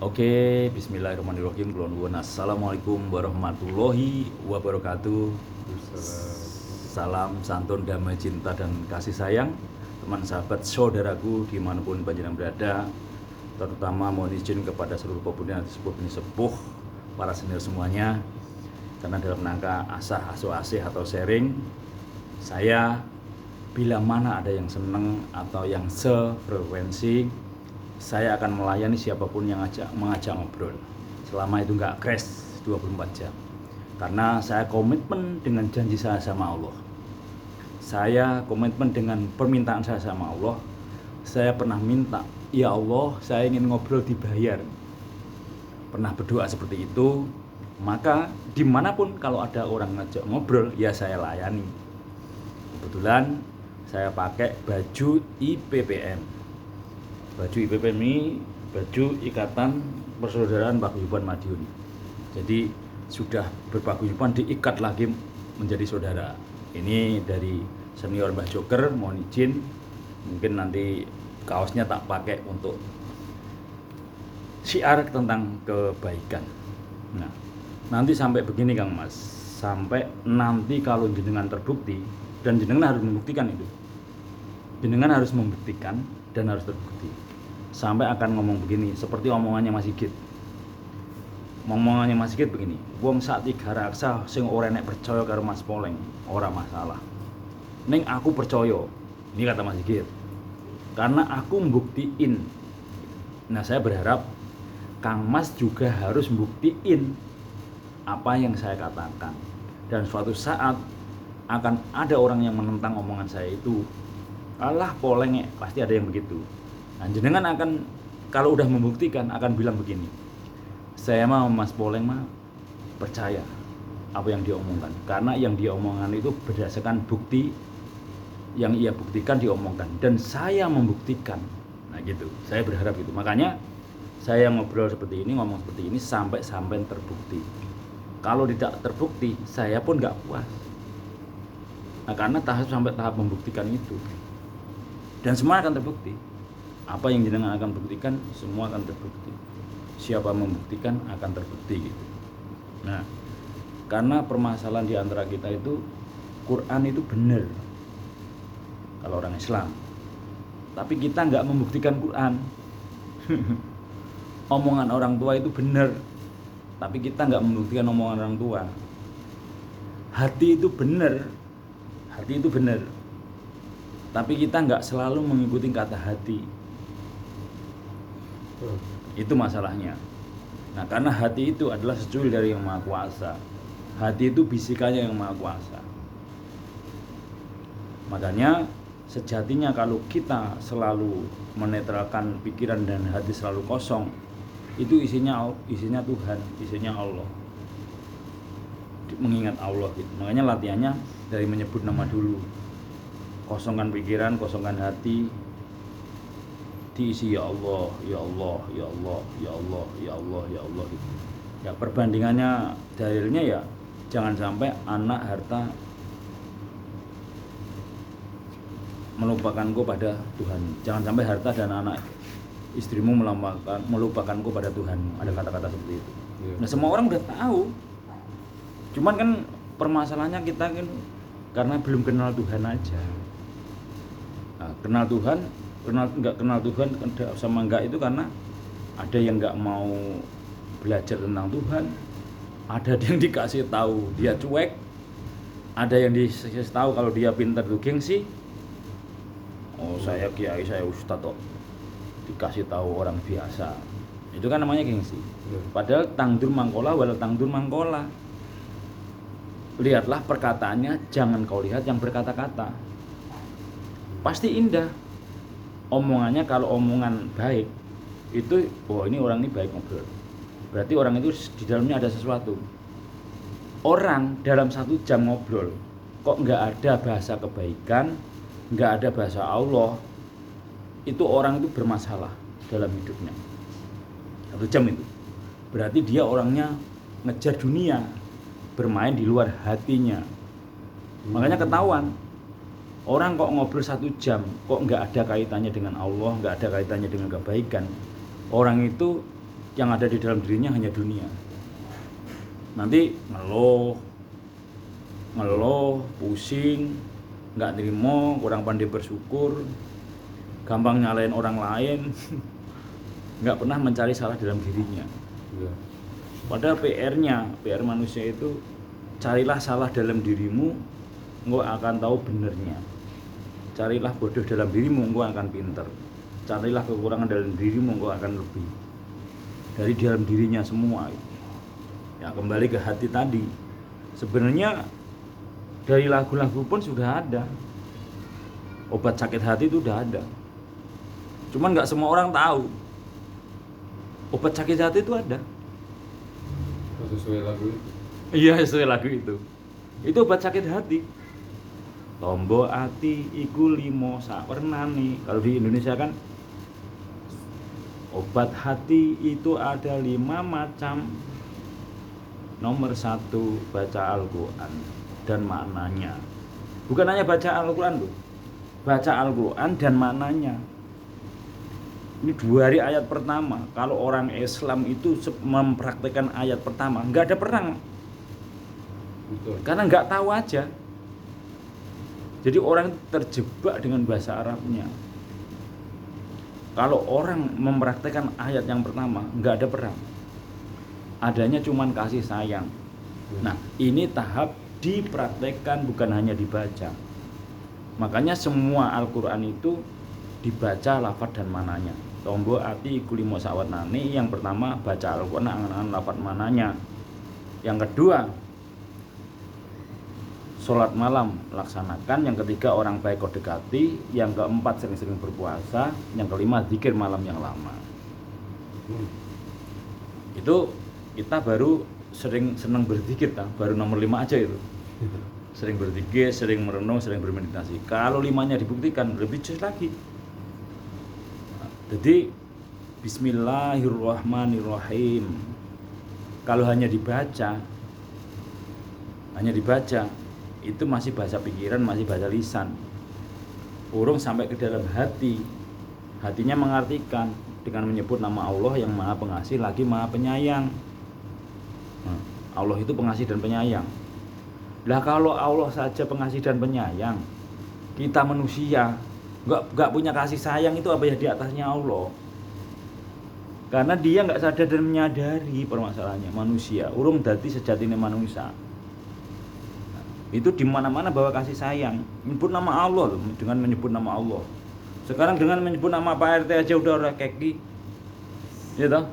Oke, bismillahirrahmanirrahim. Kulon nuwun. Assalamualaikum warahmatullahi wabarakatuh. Salam santun, damai, cinta, dan kasih sayang teman sahabat saudaraku dimanapun panjenengan berada. Terutama mohon izin kepada seluruh pemuda sepuh para senior semuanya, karena dalam rangka asah asuh asih atau sharing, saya bila mana ada yang seneng atau yang sefrekuensi, saya akan melayani siapapun yang mengajak ngobrol, selama itu nggak crash 24 jam. Karena saya komitmen dengan janji saya sama Allah. Saya komitmen dengan permintaan saya sama Allah. Saya pernah minta, ya Allah, saya ingin ngobrol dibayar. Pernah berdoa seperti itu. Maka dimanapun kalau ada orang ngajak ngobrol, ya saya layani. Kebetulan saya pakai baju IPPM. Baju IPPM ini baju Ikatan Persaudaraan Paguyuban Madiun. Jadi sudah berpaguyuban diikat lagi menjadi saudara. Ini dari senior Mbah Joker, mohon izin. Mungkin nanti kaosnya tak pakai untuk syiar tentang kebaikan. Nah, nanti sampai begini Kang Mas. Sampai nanti kalau jenengan terbukti, dan jenengan harus membuktikan itu. Jenengan harus membuktikan dan harus terbukti. Sampai akan ngomong begini, seperti omongannya Mas Sigit. Omongannya Mas Sigit begini, wong sak tiga raksa sing ora nek percaya karo Mas Poleng, ora masalah. Ning aku percaya. Ini kata Mas Sigit. Karena aku membuktiin. Nah, saya berharap Kang Mas juga harus membuktiin apa yang saya katakan. Dan suatu saat akan ada orang yang menentang omongan saya itu. Alah Poleng, pasti ada yang begitu. Nah, jenengan akan kalau udah membuktikan akan bilang begini, saya mah Mas Poleng mah percaya apa yang dia omongkan, karena yang dia omongkan itu berdasarkan bukti yang ia buktikan diomongkan, dan saya membuktikan. Nah gitu, saya berharap itu. Makanya saya ngobrol seperti ini, ngomong seperti ini sampai terbukti. Kalau tidak terbukti, saya pun nggak puas. Nah, karena sampai tahap membuktikan itu, dan semua akan terbukti. Apa yang jenengan akan buktikan, semua akan terbukti. Siapa membuktikan akan terbukti gitu. Nah, karena permasalahan di antara kita itu, Quran itu benar kalau orang Islam, tapi kita nggak membuktikan Quran. Omongan orang tua itu benar, tapi kita nggak membuktikan omongan orang tua. Hati itu benar, tapi kita nggak selalu mengikuti kata hati. Itu masalahnya. Nah, karena hati itu adalah secuil dari Yang Maha Kuasa. Hati itu bisikannya Yang Maha Kuasa. Makanya sejatinya kalau kita selalu menetralkan pikiran dan hati selalu kosong, itu isinya Tuhan, isinya Allah. Mengingat Allah gitu. Makanya latihannya dari menyebut nama dulu. Kosongkan pikiran, kosongkan hati, diisi ya Allah, ya Allah, ya Allah, ya Allah, ya Allah, ya Allah gitu. Ya perbandingannya dalilnya ya jangan sampai anak harta melupakanku pada Tuhan. Jangan sampai harta dan anak istrimu melupakanku pada Tuhan. Ada kata-kata seperti itu. Nah, semua orang udah tahu. Cuman kan permasalahannya kita kan karena belum kenal Tuhan aja. Nah, nggak kenal Tuhan sama enggak itu karena ada yang nggak mau belajar tentang Tuhan, ada yang dikasih tahu dia cuek, ada yang dikasih tahu kalau dia pintar itu gengsi. Oh, saya kiai, saya ustadz kok, dikasih tahu orang biasa, itu kan namanya gengsi. Padahal tangdur mangkola wala tangdur mangkola. Lihatlah perkataannya, jangan kau lihat yang berkata-kata. Pasti indah omongannya. Kalau omongan baik itu, oh ini orang ini baik ngobrol, berarti orang itu di dalamnya ada sesuatu. Orang dalam 1 jam ngobrol kok nggak ada bahasa kebaikan, nggak ada bahasa Allah, itu orang itu bermasalah dalam hidupnya. 1 jam itu berarti dia orangnya ngejar dunia, bermain di luar hatinya. Makanya ketahuan orang kok ngobrol 1 jam kok nggak ada kaitannya dengan Allah, nggak ada kaitannya dengan kebaikan. Orang itu yang ada di dalam dirinya hanya dunia. Nanti ngeluh, pusing, nggak nerima, kurang pandai bersyukur, gampang nyalain orang lain, nggak pernah mencari salah dalam dirinya. Padahal PR manusia itu, carilah salah dalam dirimu, engkau akan tahu benernya. Carilah bodoh dalam dirimu, engkau akan pinter. Carilah kekurangan dalam dirimu, engkau akan lebih. Dari dalam dirinya semua. Ya, kembali ke hati tadi. Sebenarnya dari lagu-lagu pun sudah ada. Obat sakit hati itu sudah ada. Cuman nggak semua orang tahu. Obat sakit hati itu ada. Sesuai lagu itu. Iya, sesuai lagu itu. Itu obat sakit hati. Tombo ati iku limo sakwernane. Kalau di Indonesia kan obat hati itu ada 5 macam. Nomor 1, baca Al-Quran dan maknanya. Bukan hanya baca Al-Quran loh, baca Al-Quran dan maknanya. Ini 2 hari ayat pertama. Kalau orang Islam itu mempraktikkan ayat pertama, nggak ada perang. Betul. Karena nggak tahu aja. Jadi orang terjebak dengan bahasa Arabnya. Kalau orang mempraktikkan ayat yang pertama, nggak ada perang. Adanya cuman kasih sayang. Nah, ini tahap dipraktekkan, bukan hanya dibaca. Makanya semua Al-Quran itu dibaca lafaz dan mananya. Tombo ati iku limo sakwernane. Yang pertama baca Al-Quran angan-angan lafaz mananya. Yang kedua sholat malam laksanakan. Yang ketiga orang baik kau dekati. Yang keempat sering-sering berpuasa. Yang kelima zikir malam yang lama. Itu kita baru senang berzikir, baru nomor 5 aja itu. Sering berzikir, sering merenung, sering bermeditasi. Kalau 5-nya dibuktikan, lebih jelas lagi. Jadi Bismillahirrahmanirrahim. Kalau hanya dibaca, itu masih bahasa pikiran, masih bahasa lisan. Urung sampai ke dalam hati. Hatinya mengartikan dengan menyebut nama Allah yang Maha Pengasih lagi Maha Penyayang. Allah itu pengasih dan penyayang. Lah kalau Allah saja pengasih dan penyayang, kita manusia nggak punya kasih sayang, itu apa ya di atasnya Allah? Karena dia nggak sadar dan menyadari permasalahannya manusia. Urung dadi sejatine manusia. Itu di mana-mana bawa kasih sayang. Menyebut nama Allah loh, dengan menyebut nama Allah. Sekarang dengan menyebut nama Pak RT aja udah orang keki. Ya toh?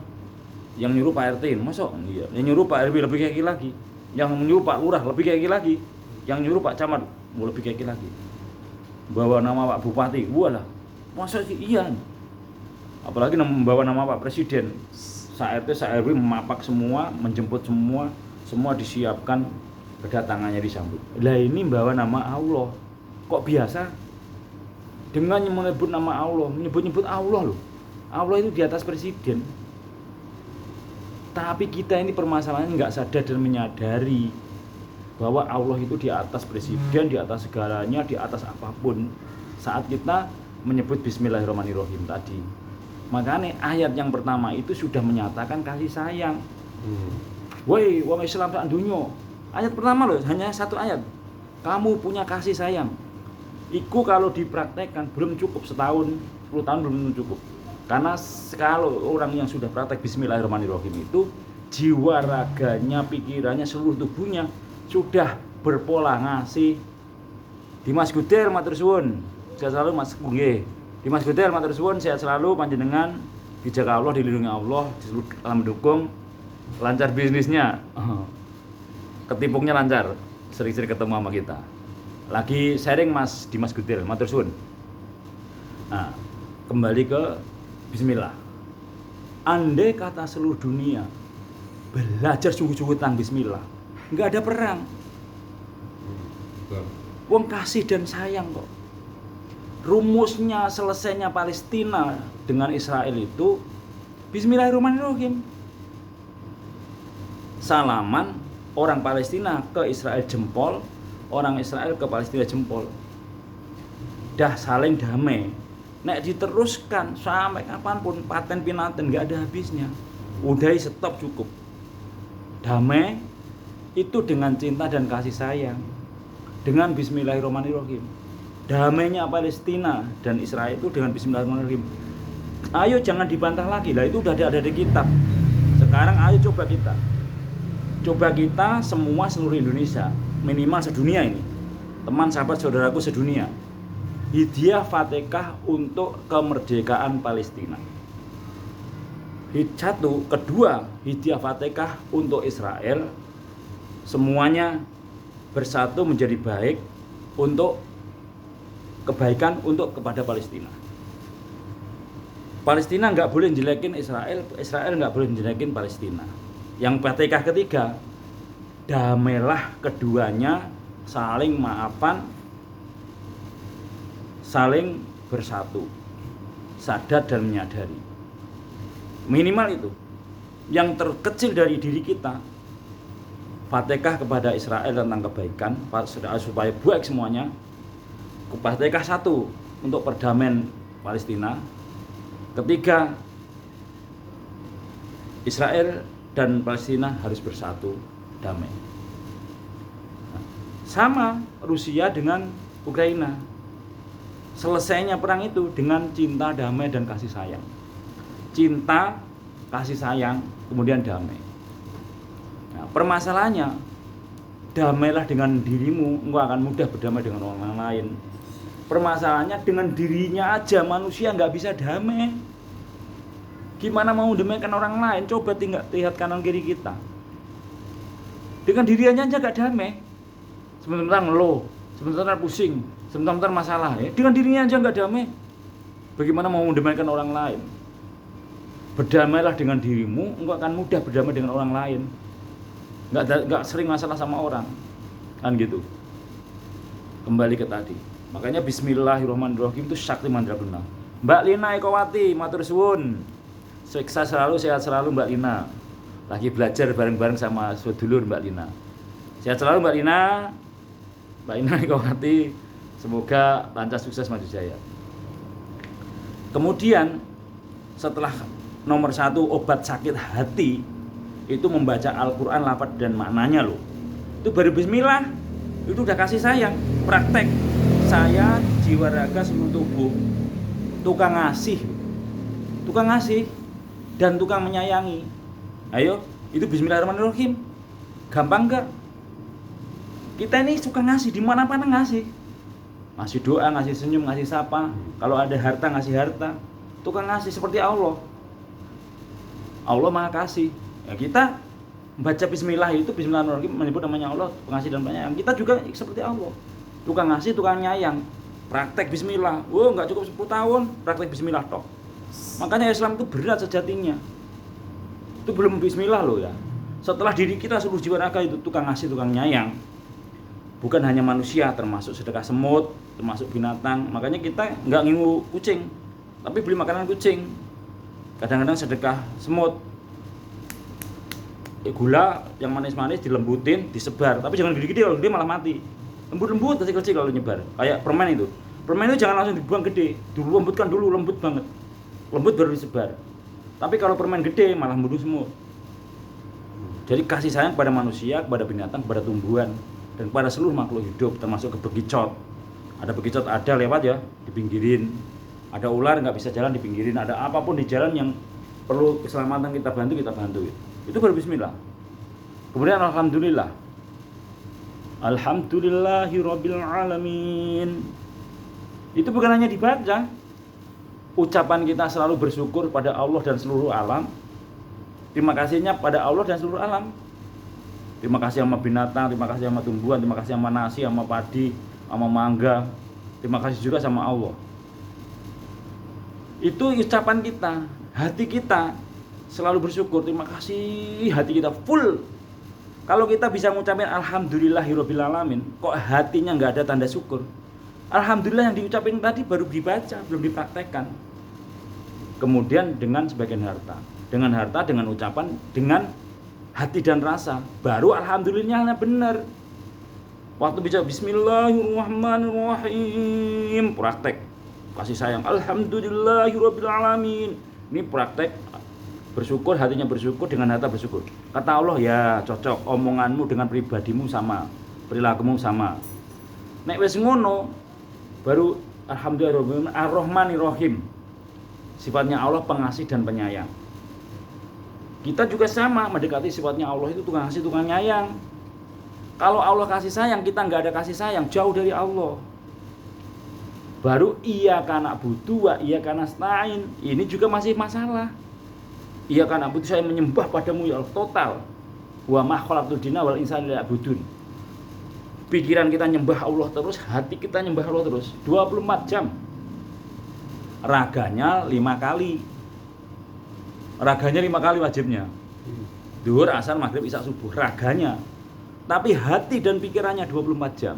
Yang nyuruh Pak RT, masuk? Iya. Yang nyuruh Pak RW lebih keki lagi. Yang nyuruh Pak Lurah lebih keki lagi. Yang nyuruh Pak Camat lebih keki lagi. Bawa nama Pak Bupati, walah. Masa sih iya. Apalagi membawa nama Pak Presiden. Sa RT, sa RW memapak semua, menjemput semua disiapkan, kedatangannya disambut. Lah ini membawa nama Allah. Kok biasa? Dengan menyebut nama Allah, menyebut Allah loh. Allah itu di atas presiden. Tapi kita ini permasalahannya nggak sadar dan menyadari bahwa Allah itu di atas presiden, di atas segalanya, di atas apapun. Saat kita menyebut Bismillahirrahmanirrahim tadi, makanya ayat yang pertama itu sudah menyatakan kasih sayang. Woi, wong Islam sak dunya. Ayat pertama loh, hanya 1 ayat. Kamu punya kasih sayang. Iku kalau dipraktekkan belum cukup, setahun, 10 tahun belum cukup. Karena kalau orang yang sudah praktek Bismillahirrahmanirrahim itu jiwa raganya, pikirannya, seluruh tubuhnya sudah berpola ngasih. Dimas Gudir matur suwun, sehat selalu Mas Nggih. Dimas Gudir matur suwun, sehat selalu panjenengan, dijaga Allah, dilindungi Allah, dalam mendukung lancar bisnisnya. Ketipungnya lancar, sering-sering ketemu sama kita. Lagi sharing Mas Dimas Gudir, matur suwun. Nah, kembali ke Bismillah. Andai kata seluruh dunia belajar sungguh-sungguh tentang Bismillah, nggak ada perang. Wong kasih dan sayang kok. Rumusnya selesainya Palestina dengan Israel itu Bismillahirrahmanirrahim. Salaman orang Palestina ke Israel jempol, orang Israel ke Palestina jempol. Dah saling damai. Nek diteruskan sampai kapanpun paten pinaten nggak ada habisnya. Udahi, stop, cukup. Damai itu dengan cinta dan kasih sayang, dengan bismillahirrahmanirrahim. Damainya Palestina dan Israel itu dengan bismillahirrahmanirrahim. Ayo jangan dibantah lagi lah, itu udah ada di kitab. Sekarang ayo coba kita semua seluruh Indonesia, minimal sedunia ini, teman sahabat saudaraku sedunia, hadiah Fatihah untuk kemerdekaan Palestina. Satu, kedua, hadiah Fatihah untuk Israel. Semuanya bersatu menjadi baik untuk kebaikan untuk kepada Palestina. Palestina nggak boleh jelekin Israel, Israel nggak boleh jelekin Palestina. Yang Fatihah ketiga, damailah keduanya, saling maafan, saling bersatu, sadar dan menyadari. Minimal itu. Yang terkecil dari diri kita, Fatihah kepada Israel tentang kebaikan supaya baik semuanya. Fatihah satu untuk perdamaian Palestina. Ketiga, Israel dan Palestina harus bersatu damai. Sama Rusia dengan Ukraina. Selesainya perang itu dengan cinta, damai, dan kasih sayang. Cinta, kasih sayang, kemudian damai. Nah, permasalahannya, damailah dengan dirimu, engkau akan mudah berdamai dengan orang lain. Permasalahannya dengan dirinya aja manusia nggak bisa damai. Gimana mau damaikan orang lain? Coba lihat kanan kiri kita. Dengan dirinya aja nggak damai. Sebentar ngeluh, sebentar pusing, sebentar masalah. Ya. Dengan dirinya aja nggak damai. Bagaimana mau mendamaikan orang lain? Berdamailah dengan dirimu, engkau akan mudah berdamai dengan orang lain. Nggak sering masalah sama orang, kan gitu. Kembali ke tadi. Makanya Bismillahirrahmanirrahim itu sakti mandraguna. Mbak Lina Ekowati, matur suwun. Sukses selalu, sehat selalu Mbak Lina. Lagi belajar bareng-bareng sama sedulur Mbak Lina. Sehat selalu Mbak Lina. Mbak Lina Ekowati, semoga lancar sukses maju jaya. Kemudian setelah nomor 1 obat sakit hati itu membaca Al-Quran lafaz dan maknanya loh. Itu baru bismillah, itu udah kasih sayang. Praktek saya jiwa raga seluruh tubuh, tukang ngasih dan tukang menyayangi. Ayo, itu bismillahirrahmanirrahim. Gampang enggak? Kita ini suka ngasih, di mana-mana ngasih. Ngasih doa, ngasih senyum, ngasih sapa. Kalau ada harta ngasih harta. Tukang ngasih seperti Allah. Allah Maha Kasih. Ya, kita baca bismillah itu bismillahirrahmanirrahim menyebut namanya Allah, pengasih dan penyayang. Kita juga seperti Allah. Tukang ngasih, tukang nyayang. Praktek bismillah. Oh, enggak cukup 10 tahun praktek bismillah toh. Makanya Islam itu berat sejatinya. Itu belum bismillah loh ya. Setelah diri kita seluruh jiwa raga itu tukang ngasih, tukang nyayang. Bukan hanya manusia, termasuk sedekah semut, termasuk binatang. Makanya kita enggak ngingu kucing, tapi beli makanan kucing. Kadang-kadang sedekah semut, gula yang manis-manis dilembutin, disebar. Tapi jangan gede-gede, kalau gede malah mati. Lembut-lembut, kecil-kecil kalau nyebar. Kayak permen itu. Permen itu jangan langsung dibuang gede, dilembutkan dulu, lembut banget. Lembut baru disebar. Tapi kalau permen gede malah membunuh semut. Jadi kasih sayang kepada manusia, kepada binatang, kepada tumbuhan, dan kepada seluruh makhluk hidup, termasuk ke bekicot. Ada bekicot ada lewat ya, dipinggirin. Ada ular nggak bisa jalan, dipinggirin. Ada apapun di jalan yang perlu keselamatan kita bantu. Itu baru bismillah. Kemudian alhamdulillah. Alhamdulillahirabbil alamin. Itu bukan hanya dibaca. Ucapan kita selalu bersyukur pada Allah dan seluruh alam. Terima kasihnya pada Allah dan seluruh alam. Terima kasih sama binatang, terima kasih sama tumbuhan, terima kasih sama nasi, sama padi, sama mangga. Terima kasih juga sama Allah. Itu ucapan kita, hati kita selalu bersyukur, terima kasih, hati kita full. Kalau kita bisa mengucapkan alhamdulillahirabbil alamin, kok hatinya nggak ada tanda syukur. Alhamdulillah yang diucapin tadi baru dibaca, belum dipraktekkan. Kemudian dengan sebagian harta, dengan ucapan, dengan hati dan rasa, baru alhamdulillahnya benar. Waktu bicara bismillahirrahmanirrahim, praktek kasih sayang, alhamdulillahirabbil alamin. Ini praktek Bersyukur, hatinya bersyukur, dengan harta bersyukur. Kata Allah, ya cocok, omonganmu dengan pribadimu sama, perilakumu sama. Nek wis ngono, baru alhamdulillah ar-Rahmanir Rahim. Sifatnya Allah pengasih dan penyayang. Kita juga sama, mendekati sifatnya Allah itu tukang kasih, tukang nyayang. Kalau Allah kasih sayang, kita nggak ada kasih sayang, jauh dari Allah. Baru iya karena butuh, iya karena nasta'in. Ini juga masih masalah. Iya karena butuh, saya menyembah padamu ya Allah, total. Wa ma khalaqtul jinna wal insa illa liya'budun. Pikiran kita nyembah Allah terus, hati kita nyembah Allah terus, 24 jam. Raganya 5 kali. Raganya 5 kali wajibnya. Duhur, asar, maghrib, isya, subuh. Raganya. Tapi hati dan pikirannya 24 jam.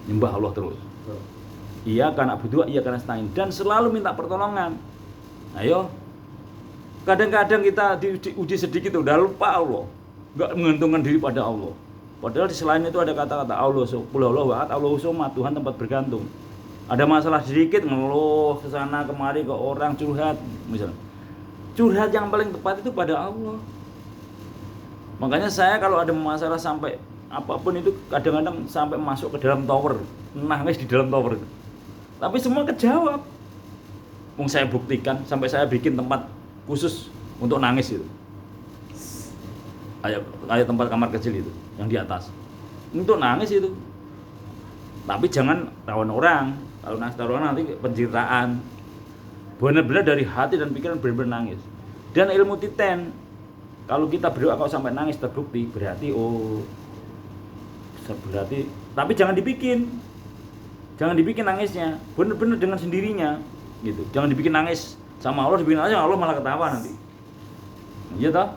Nyembah Allah terus. Iya karena butuh, iya karena nasta'in. Dan selalu minta pertolongan. Ayo. Kadang-kadang kita diuji sedikit udah lupa Allah. Enggak mengantungkan diri pada Allah. Padahal di selain itu ada kata-kata Allah, Allahu ahad, Allahu somad, Tuhan tempat bergantung. Ada masalah sedikit ngeluh ke sana kemari ke orang, curhat misalnya. Curhat yang paling tepat itu pada Allah. Makanya saya kalau ada masalah sampai apapun itu kadang-kadang sampai masuk ke dalam tower, nangis di dalam tower. Tapi semua kejawab. Wong saya buktikan sampai saya bikin tempat khusus untuk nangis itu. Kayak tempat kamar kecil itu yang di atas. Untuk nangis itu. Tapi jangan tawan orang. Kalau nangis tawan orang nanti pencitraan. Benar-benar dari hati dan pikiran benar-benar nangis. Dan ilmu titen. Kalau kita berdoa kalau sampai nangis terbukti, berarti tapi jangan dibikin. Jangan dibikin nangisnya. Benar-benar dengan sendirinya gitu. Jangan dibikin nangis sama Allah, dibikin nangis Allah malah ketawa nanti. Iya toh?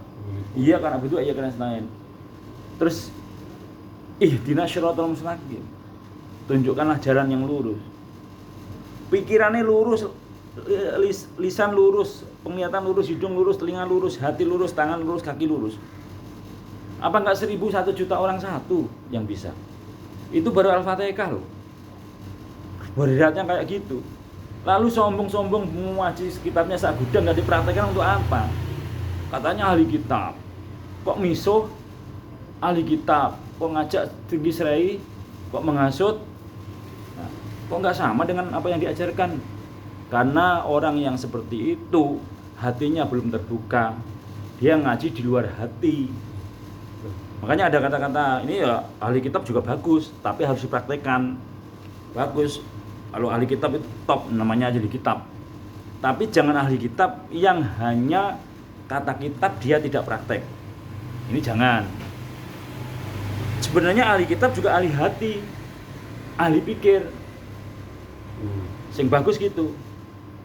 Iya karena butuh, iya karena nasta'in. Terus ihdinas shiratal mustaqim. Tunjukkanlah jalan yang lurus. Pikirannya lurus, lisan lurus, penglihatan lurus, hidung lurus, telinga lurus, hati lurus, tangan lurus, kaki lurus. Apa enggak 1.000, 1 juta orang satu yang bisa? Itu baru Al-Fatihah loh. Beratnya kayak gitu. Lalu sombong-sombong mengaji kitabnya sak gudang enggak dipraktekkan untuk apa? Katanya ahli kitab. Kok miso ahli kitab? Kok ngajak tinggi serai? Kok menghasut? Nah, kok enggak sama dengan apa yang diajarkan? Karena orang yang seperti itu hatinya belum terbuka. Dia ngaji di luar hati. Makanya ada kata-kata ini ya ahli kitab juga bagus, tapi harus dipraktekkan. Bagus. Kalau ahli kitab itu top, namanya aja di kitab. Tapi jangan ahli kitab yang hanya kata kitab dia tidak praktek. Ini jangan. Sebenarnya ahli kitab juga ahli hati, ahli pikir. Sing bagus gitu.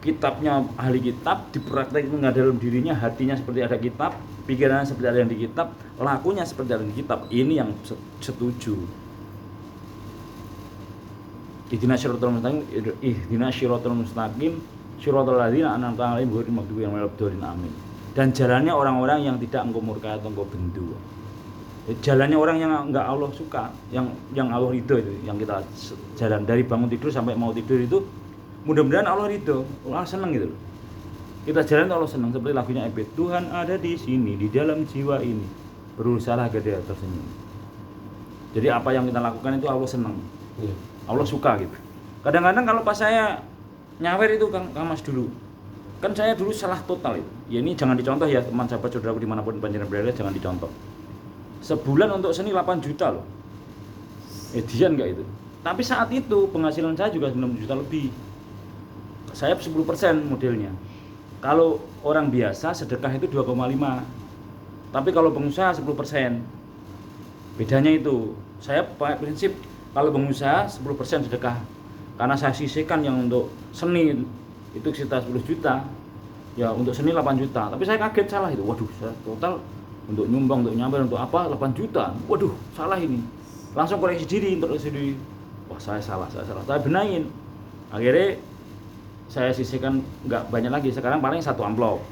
Kitabnya ahli kitab dipraktekkan dalam dirinya, hatinya seperti ada kitab, pikirannya seperti ada yang di kitab, lakunya seperti ada di kitab. Ini yang setuju. Ihdinas shiratal mustaqim, shiratal ladzina an'amta 'alaihim ghairil maghdubi 'alaihim waladdallin, amin. Dan jalannya orang-orang yang tidak engkau murka atau engkau bendu. Jalannya orang yang enggak Allah suka, yang Allah ridho itu, yang kita jalan dari bangun tidur sampai mau tidur itu, mudah-mudahan Allah ridho, Allah senang gitu. Kita jalan Allah senang, seperti lagunya Ebet, Tuhan ada di sini, di dalam jiwa ini, berusaha agar dia tersenyum. Jadi apa yang kita lakukan itu Allah senang. Allah suka gitu. Kadang-kadang kalau pas saya nyawer itu Kang Mas dulu, kan saya dulu salah total itu. Ya ini jangan dicontoh ya teman sahabat saudaraku dimanapun panjenengan berada, jangan dicontoh. Sebulan untuk seni 8 juta loh. Edian enggak itu. Tapi saat itu penghasilan saya juga 9 juta lebih. Saya 10% modelnya. Kalau orang biasa sedekah itu 2,5. Tapi kalau pengusaha 10%. Bedanya itu. Saya pakai prinsip kalau pengusaha 10% sedekah. Karena saya sisihkan yang untuk seni itu sekitar 10 juta. Ya untuk seni 8 juta. Tapi saya kaget salah itu. Waduh, saya total untuk nyumbang, untuk nyamper, untuk apa 8 juta. Waduh, salah ini. Langsung koreksi diri. Wah, saya salah. Saya benahin. Akhirnya saya sisihkan nggak banyak lagi. Sekarang paling 1 amplop.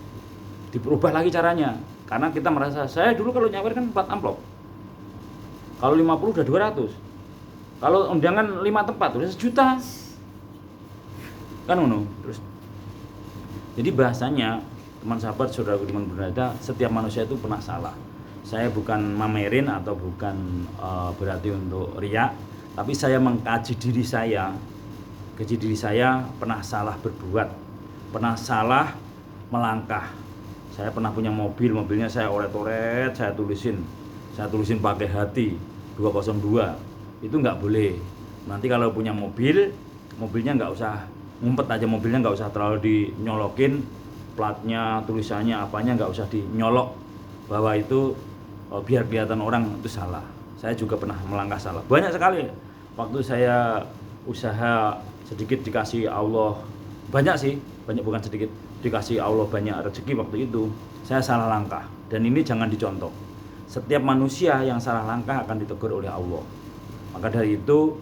Diperubah lagi caranya. Karena kita merasa, saya dulu kalau nyawer kan 4 amplop. Kalau 50 udah 200. Kalau undangan 5 tempat udah 1 juta. Kan ngono. Terus jadi bahasanya teman sahabat, saudaraku di mana berada, setiap manusia itu pernah salah. Saya bukan mamerin atau bukan berarti untuk riak, tapi saya mengkaji diri saya. Kaji diri saya pernah salah berbuat, pernah salah melangkah. Saya pernah punya mobil, mobilnya saya oret-oret, saya tulisin pakai hati 202. Itu nggak boleh. Nanti kalau punya mobil, mobilnya nggak usah ngumpet aja, mobilnya nggak usah terlalu dinyolokin platnya, tulisannya, apanya nggak usah dinyolok, bahwa itu biar kelihatan orang itu salah. Saya juga pernah melangkah salah banyak sekali. Waktu saya usaha sedikit dikasih Allah, banyak sih, banyak bukan sedikit, dikasih Allah banyak rezeki waktu itu, saya salah langkah. Dan ini jangan dicontoh. Setiap manusia yang salah langkah akan ditegur oleh Allah. Maka dari itu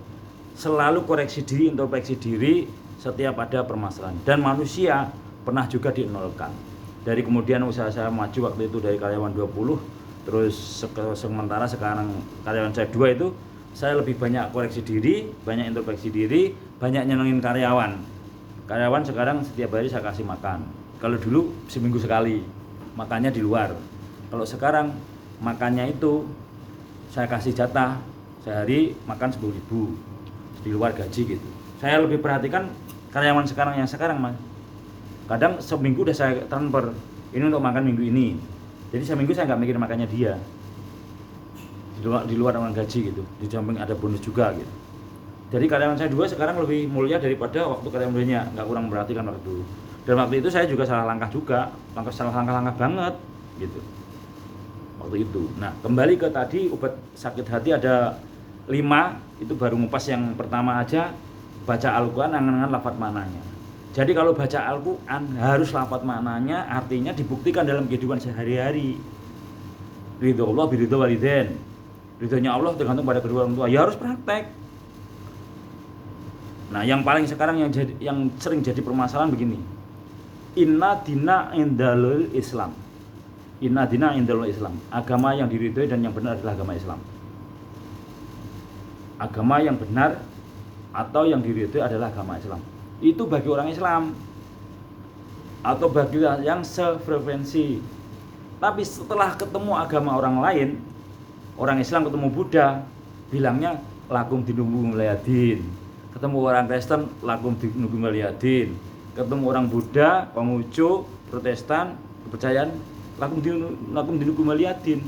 selalu koreksi diri, introspeksi diri setiap ada permasalahan. Dan manusia pernah juga dinolkan. Dari kemudian usaha saya maju waktu itu dari karyawan 20, terus sementara sekarang karyawan saya 2 itu, saya lebih banyak koreksi diri, banyak introspeksi diri, banyak nyenengin karyawan. Karyawan sekarang setiap hari saya kasih makan. Kalau dulu seminggu sekali, makannya di luar. Kalau sekarang makannya itu saya kasih jatah, sehari makan 10.000 di luar gaji gitu. Saya lebih perhatikan karyawan sekarang yang sekarang, Mas. Kadang seminggu udah saya transfer, ini untuk makan minggu ini. Jadi seminggu saya nggak mikir makannya dia. Di luar uang gaji gitu. Di samping ada bonus juga gitu. Jadi karyawan saya 2 sekarang lebih mulia daripada waktu karyawan lainnya, nggak kurang berarti kan waktu. Dan waktu itu saya juga salah langkah juga, salah langkah banget gitu. Waktu itu. Nah, kembali ke tadi obat sakit hati ada 5, itu baru ngupas yang pertama aja, baca Al-Quran, angan-angan lafaz mananya. Jadi kalau baca Al-Quran harus lafaz maknanya, artinya dibuktikan dalam kehidupan sehari-hari. Ridho Allah biridho walidain. Ridhonya Allah tergantung pada kedua orang tua. Ya harus praktek. Nah, yang paling sekarang yang sering jadi permasalahan begini. Inna dina indalul Islam. Inna dina indalul Islam. Agama yang diridhoi dan yang benar adalah agama Islam. Agama yang benar atau yang diridhoi adalah agama Islam. Itu bagi orang Islam atau bagi yang sefrekuensi. Tapi setelah ketemu agama orang lain, orang Islam ketemu Buddha, bilangnya lakum dinukum mulyadin. Ketemu orang Kristen, lakum dinukum mulyadin. Ketemu orang Buddha, Konghucu, Protestan, kepercayaan, lakum dinukum mulyadin.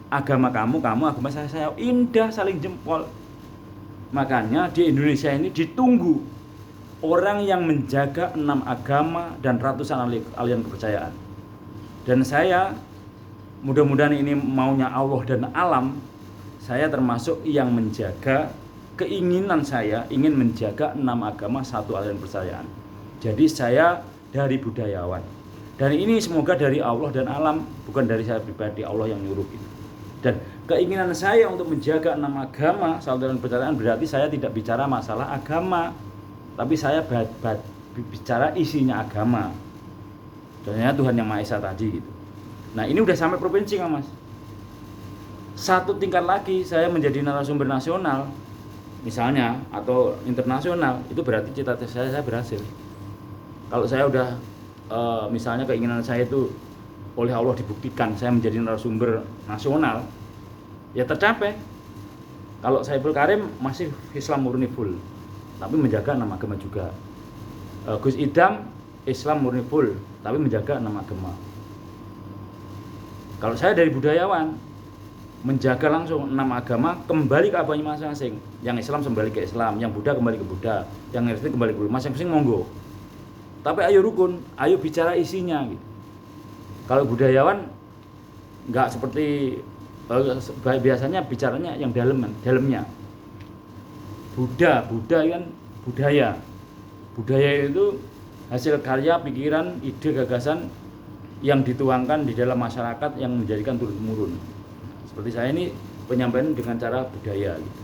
Agama kamu agama saya, indah, saling jempol. Makanya di Indonesia ini ditunggu orang yang menjaga 6 agama dan ratusan aliran kepercayaan. Dan saya mudah-mudahan ini maunya Allah dan alam, saya termasuk yang menjaga keinginan saya ingin menjaga 6 agama 1 aliran kepercayaan. Jadi saya dari budayawan. Dan ini semoga dari Allah dan alam, bukan dari saya pribadi, Allah yang nyuruh itu. Dan keinginan saya untuk menjaga 6 agama 1 aliran kepercayaan berarti saya tidak bicara masalah agama, tapi saya bicara isinya agama. Contohnya Tuhan Yang Maha Esa tadi gitu. Nah, ini udah sampai provinsi kan, Mas. 1 tingkat lagi saya menjadi narasumber nasional misalnya atau internasional, itu berarti cita-cita saya berhasil. Kalau saya udah misalnya keinginan saya itu oleh Allah dibuktikan, saya menjadi narasumber nasional, ya tercapai. Kalau Saiful Karim masih Islam murni full, tapi menjaga 6 agama juga. Gus Idam Islam murni full, tapi menjaga 6 agama. Kalau saya dari budayawan, menjaga langsung 6 agama, kembali ke agamanya masing-masing. Yang Islam kembali ke Islam, yang Buddha kembali ke Buddha, yang Kristen kembali ke Buddha, masing-masing monggo. Tapi ayo rukun, ayo bicara isinya gitu. Kalau budayawan nggak seperti biasanya bicaranya yang dalamnya. Buddha kan budaya. Budaya itu hasil karya, pikiran, ide, gagasan yang dituangkan di dalam masyarakat yang menjadikan turun-temurun. Seperti saya ini penyampaian dengan cara budaya gitu.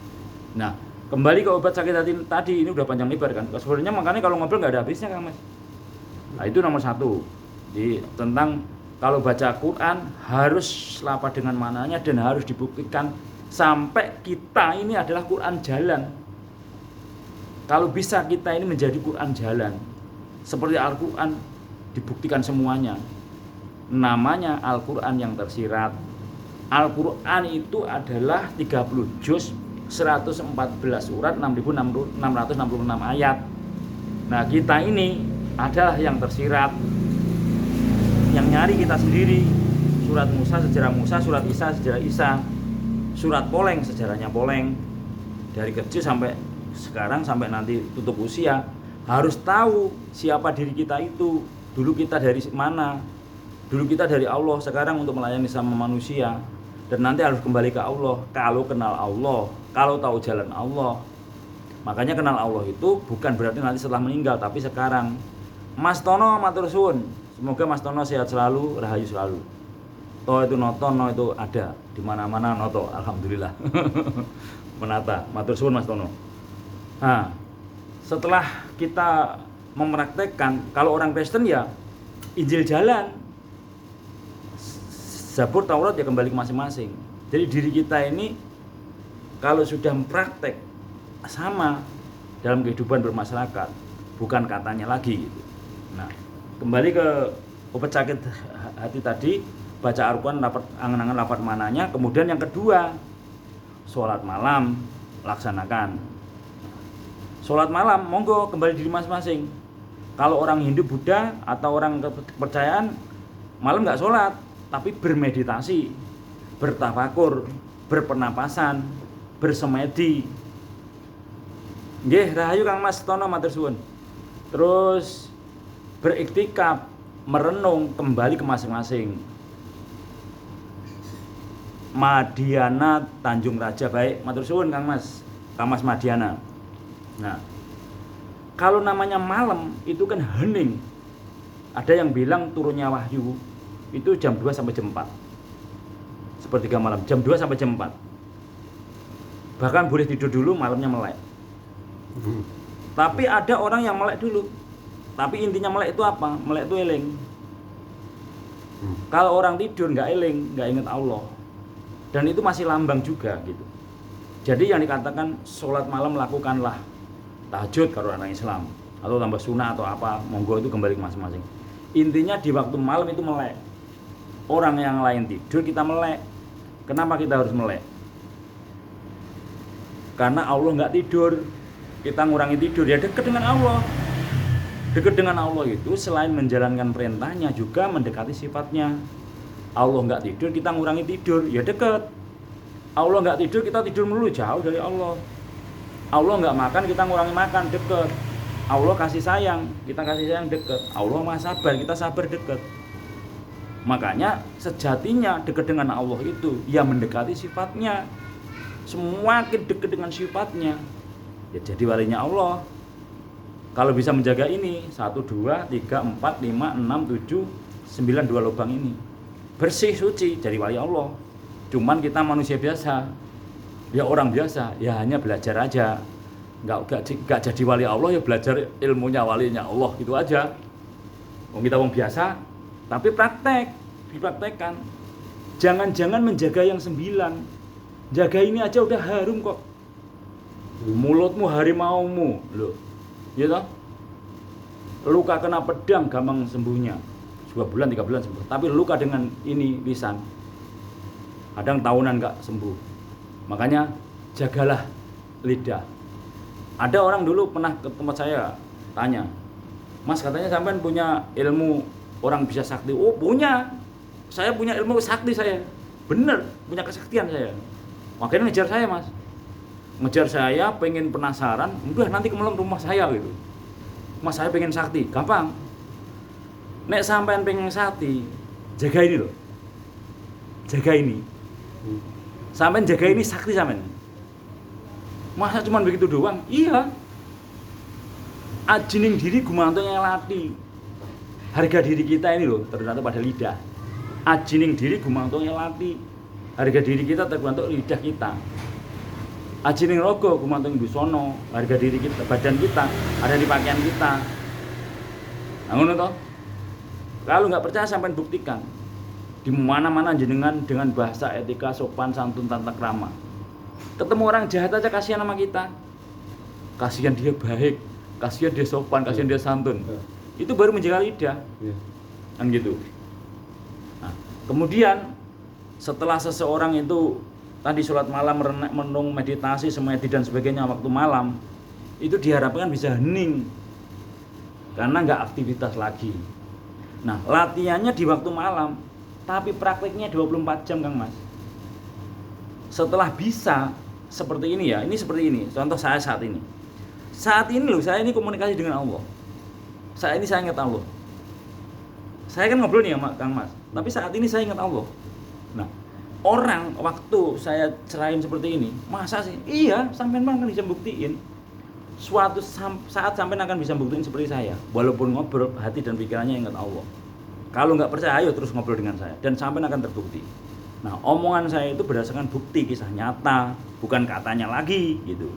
Nah, kembali ke obat sakit hati tadi, ini udah panjang lebar kan. Sebenarnya makanya kalau ngobrol nggak ada habisnya kan, Mas. Nah, itu nomor 1. Jadi tentang kalau baca Quran harus lafaz dengan mananya dan harus dibuktikan sampai kita ini adalah Quran jalan. Kalau bisa kita ini menjadi Quran jalan, seperti Al-Quran dibuktikan semuanya. namanya Al-Quran yang tersirat. Al-Quran itu adalah 30 juz, 114 surat, 6.666 ayat. Nah, kita ini adalah yang tersirat, yang nyari kita sendiri. Surat Musa sejarah Musa, surat Isa sejarah Isa, surat Poleng sejarahnya Poleng. Dari kecil sampai sekarang, sampai nanti tutup usia, harus tahu siapa diri kita itu. Dulu kita dari mana? Dulu kita dari Allah, sekarang untuk melayani sama manusia. Dan nanti harus kembali ke Allah. Kalau kenal Allah, kalau tahu jalan Allah. Makanya kenal Allah itu bukan berarti nanti setelah meninggal, tapi sekarang. Mas Tono matur suwun. Semoga Mas Tono sehat selalu, rahayu selalu. Toh itu noto, no itu ada di mana-mana noto, alhamdulillah. Menata, matur suwun Mas Tono. Nah, setelah kita mempraktekkan, kalau orang Kristen ya Injil jalan, Zabur, Taurat ya kembali ke masing-masing. Jadi diri kita ini kalau sudah mempraktek sama dalam kehidupan bermasyarakat, bukan katanya lagi gitu. Nah, kembali ke obat sakit hati tadi, baca Al-Quran, angan-angan lafaz mananya. Kemudian yang kedua, sholat malam laksanakan. Sholat malam monggo kembali diri masing-masing. Kalau orang Hindu, Buddha atau orang kepercayaan, malam nggak sholat, tapi bermeditasi, bertafakur, berpernapasan, bersemedi. Nggih, rahayu Kang Mas Tono matur suwun. Terus beriktikaf, merenung kembali ke masing-masing. Madiana Tanjung Raja, baik, matur suwun Kang Mas Madiana. Nah, kalau namanya malam itu kan hening. Ada yang bilang turunnya wahyu itu jam 2 sampai jam 4. Sepertiga malam, jam 2 sampai jam 4. Bahkan boleh tidur dulu, malamnya melek. Tapi ada orang yang melek dulu. Tapi intinya melek itu apa? Melek itu eling. Kalau orang tidur nggak eling, nggak ingat Allah. Dan itu masih lambang juga gitu. Jadi yang dikatakan sholat malam lakukanlah. Tahajud kalau orang Islam, atau tambah sunnah atau apa, monggo itu kembali ke masing-masing. Intinya di waktu malam itu melek. Orang yang lain tidur, kita melek. Kenapa kita harus melek? Karena Allah nggak tidur. Kita ngurangi tidur, ya dekat dengan Allah. Dekat dengan Allah itu selain menjalankan perintahnya, juga mendekati sifatnya. Allah nggak tidur, kita ngurangi tidur, ya dekat. Allah nggak tidur, kita tidur melulu, jauh dari Allah. Allah nggak makan, kita ngurangi makan, dekat. Allah kasih sayang, kita kasih sayang, dekat. Allah maha sabar, kita sabar, dekat. Makanya sejatinya dekat dengan Allah itu ya mendekati sifatnya. Semakin dekat dengan sifatnya, ya jadi walinya Allah. Kalau bisa menjaga ini 1, 2, 3, 4, 5, 6, 7, 9, 2 lubang ini, bersih, suci, jadi wali Allah. Cuman kita manusia biasa, ya orang biasa, ya hanya belajar aja. Nggak jadi wali Allah, ya belajar ilmunya walinya Allah gitu aja. Kita orang biasa, tapi dipraktekkan. Jangan-jangan menjaga yang 9, jaga ini aja udah harum kok. Mulutmu harimaumu, loh, ya toh? Luka kena pedang gampang sembuhnya, 2 bulan 3 bulan sembuh. Tapi luka dengan ini lisan, kadang tahunan nggak sembuh. Makanya jagalah lidah. Ada orang dulu pernah ke tempat saya tanya, Mas katanya sampean punya ilmu orang bisa sakti. Oh punya, saya punya ilmu sakti saya. Bener, punya kesaktian saya. Makanya ngejar saya Mas. Ngejar saya, pengen penasaran, udah nanti ke malam rumah saya gitu. Mas saya pengen sakti, gampang. Nek sampean pengen sakti, jaga ini loh. Jaga ini. Sampean jaga ini sakti sampean. Masa cuma begitu doang? Iya. Ajining diri gumantung yang lati. Harga diri kita ini loh tergantung pada lidah. Ajining diri gumantung yang lati. Harga diri kita tergantung lidah kita. Ajining rogo gumantung busono. Harga diri kita, badan kita ada di pakaian kita. Nah, ngono toh. Kalau nggak percaya sampai buktikan. Di mana-mana jenengan dengan bahasa etika, sopan, santun, tata krama. Ketemu orang jahat aja kasihan sama kita. Kasihan dia baik, kasihan dia sopan, kasihan dia santun. Itu baru menjaga lidah. Kan gitu. Kemudian setelah seseorang itu tadi sholat malam, merenung, meditasi, semedi dan sebagainya waktu malam, itu diharapkan bisa hening karena nggak aktivitas lagi. Nah, latihannya di waktu malam, tapi prakteknya 24 jam Kang Mas. Setelah bisa seperti ini ya, ini seperti ini. Contoh saya saat ini. Saat ini loh, saya ini komunikasi dengan Allah. Saat ini saya ingat Allah. Saya kan ngobrol nih sama Kang Mas, tapi saat ini saya ingat Allah. Nah, orang waktu saya cerahin seperti ini, masa sih? Iya, sampean akan bisa buktiin. Suatu saat sampean akan bisa buktiin seperti saya, walaupun ngobrol hati dan pikirannya ingat Allah. Kalau nggak percaya, ayo terus ngobrol dengan saya dan sampean akan terbukti. Nah, omongan saya itu berdasarkan bukti, kisah nyata, bukan katanya lagi gitu.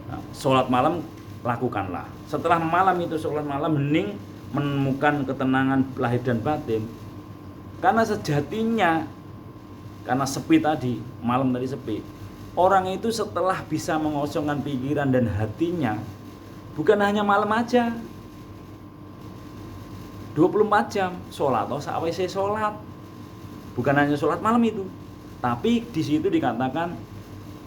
Nah, sholat malam lakukanlah. Setelah malam itu sholat malam hening, menemukan ketenangan lahir dan batin. Karena sejatinya, karena sepi tadi, malam tadi sepi, orang itu setelah bisa mengosongkan pikiran dan hatinya, bukan hanya malam aja, 24 jam sholat atau sawise sholat, bukan hanya sholat malam itu, tapi di situ dikatakan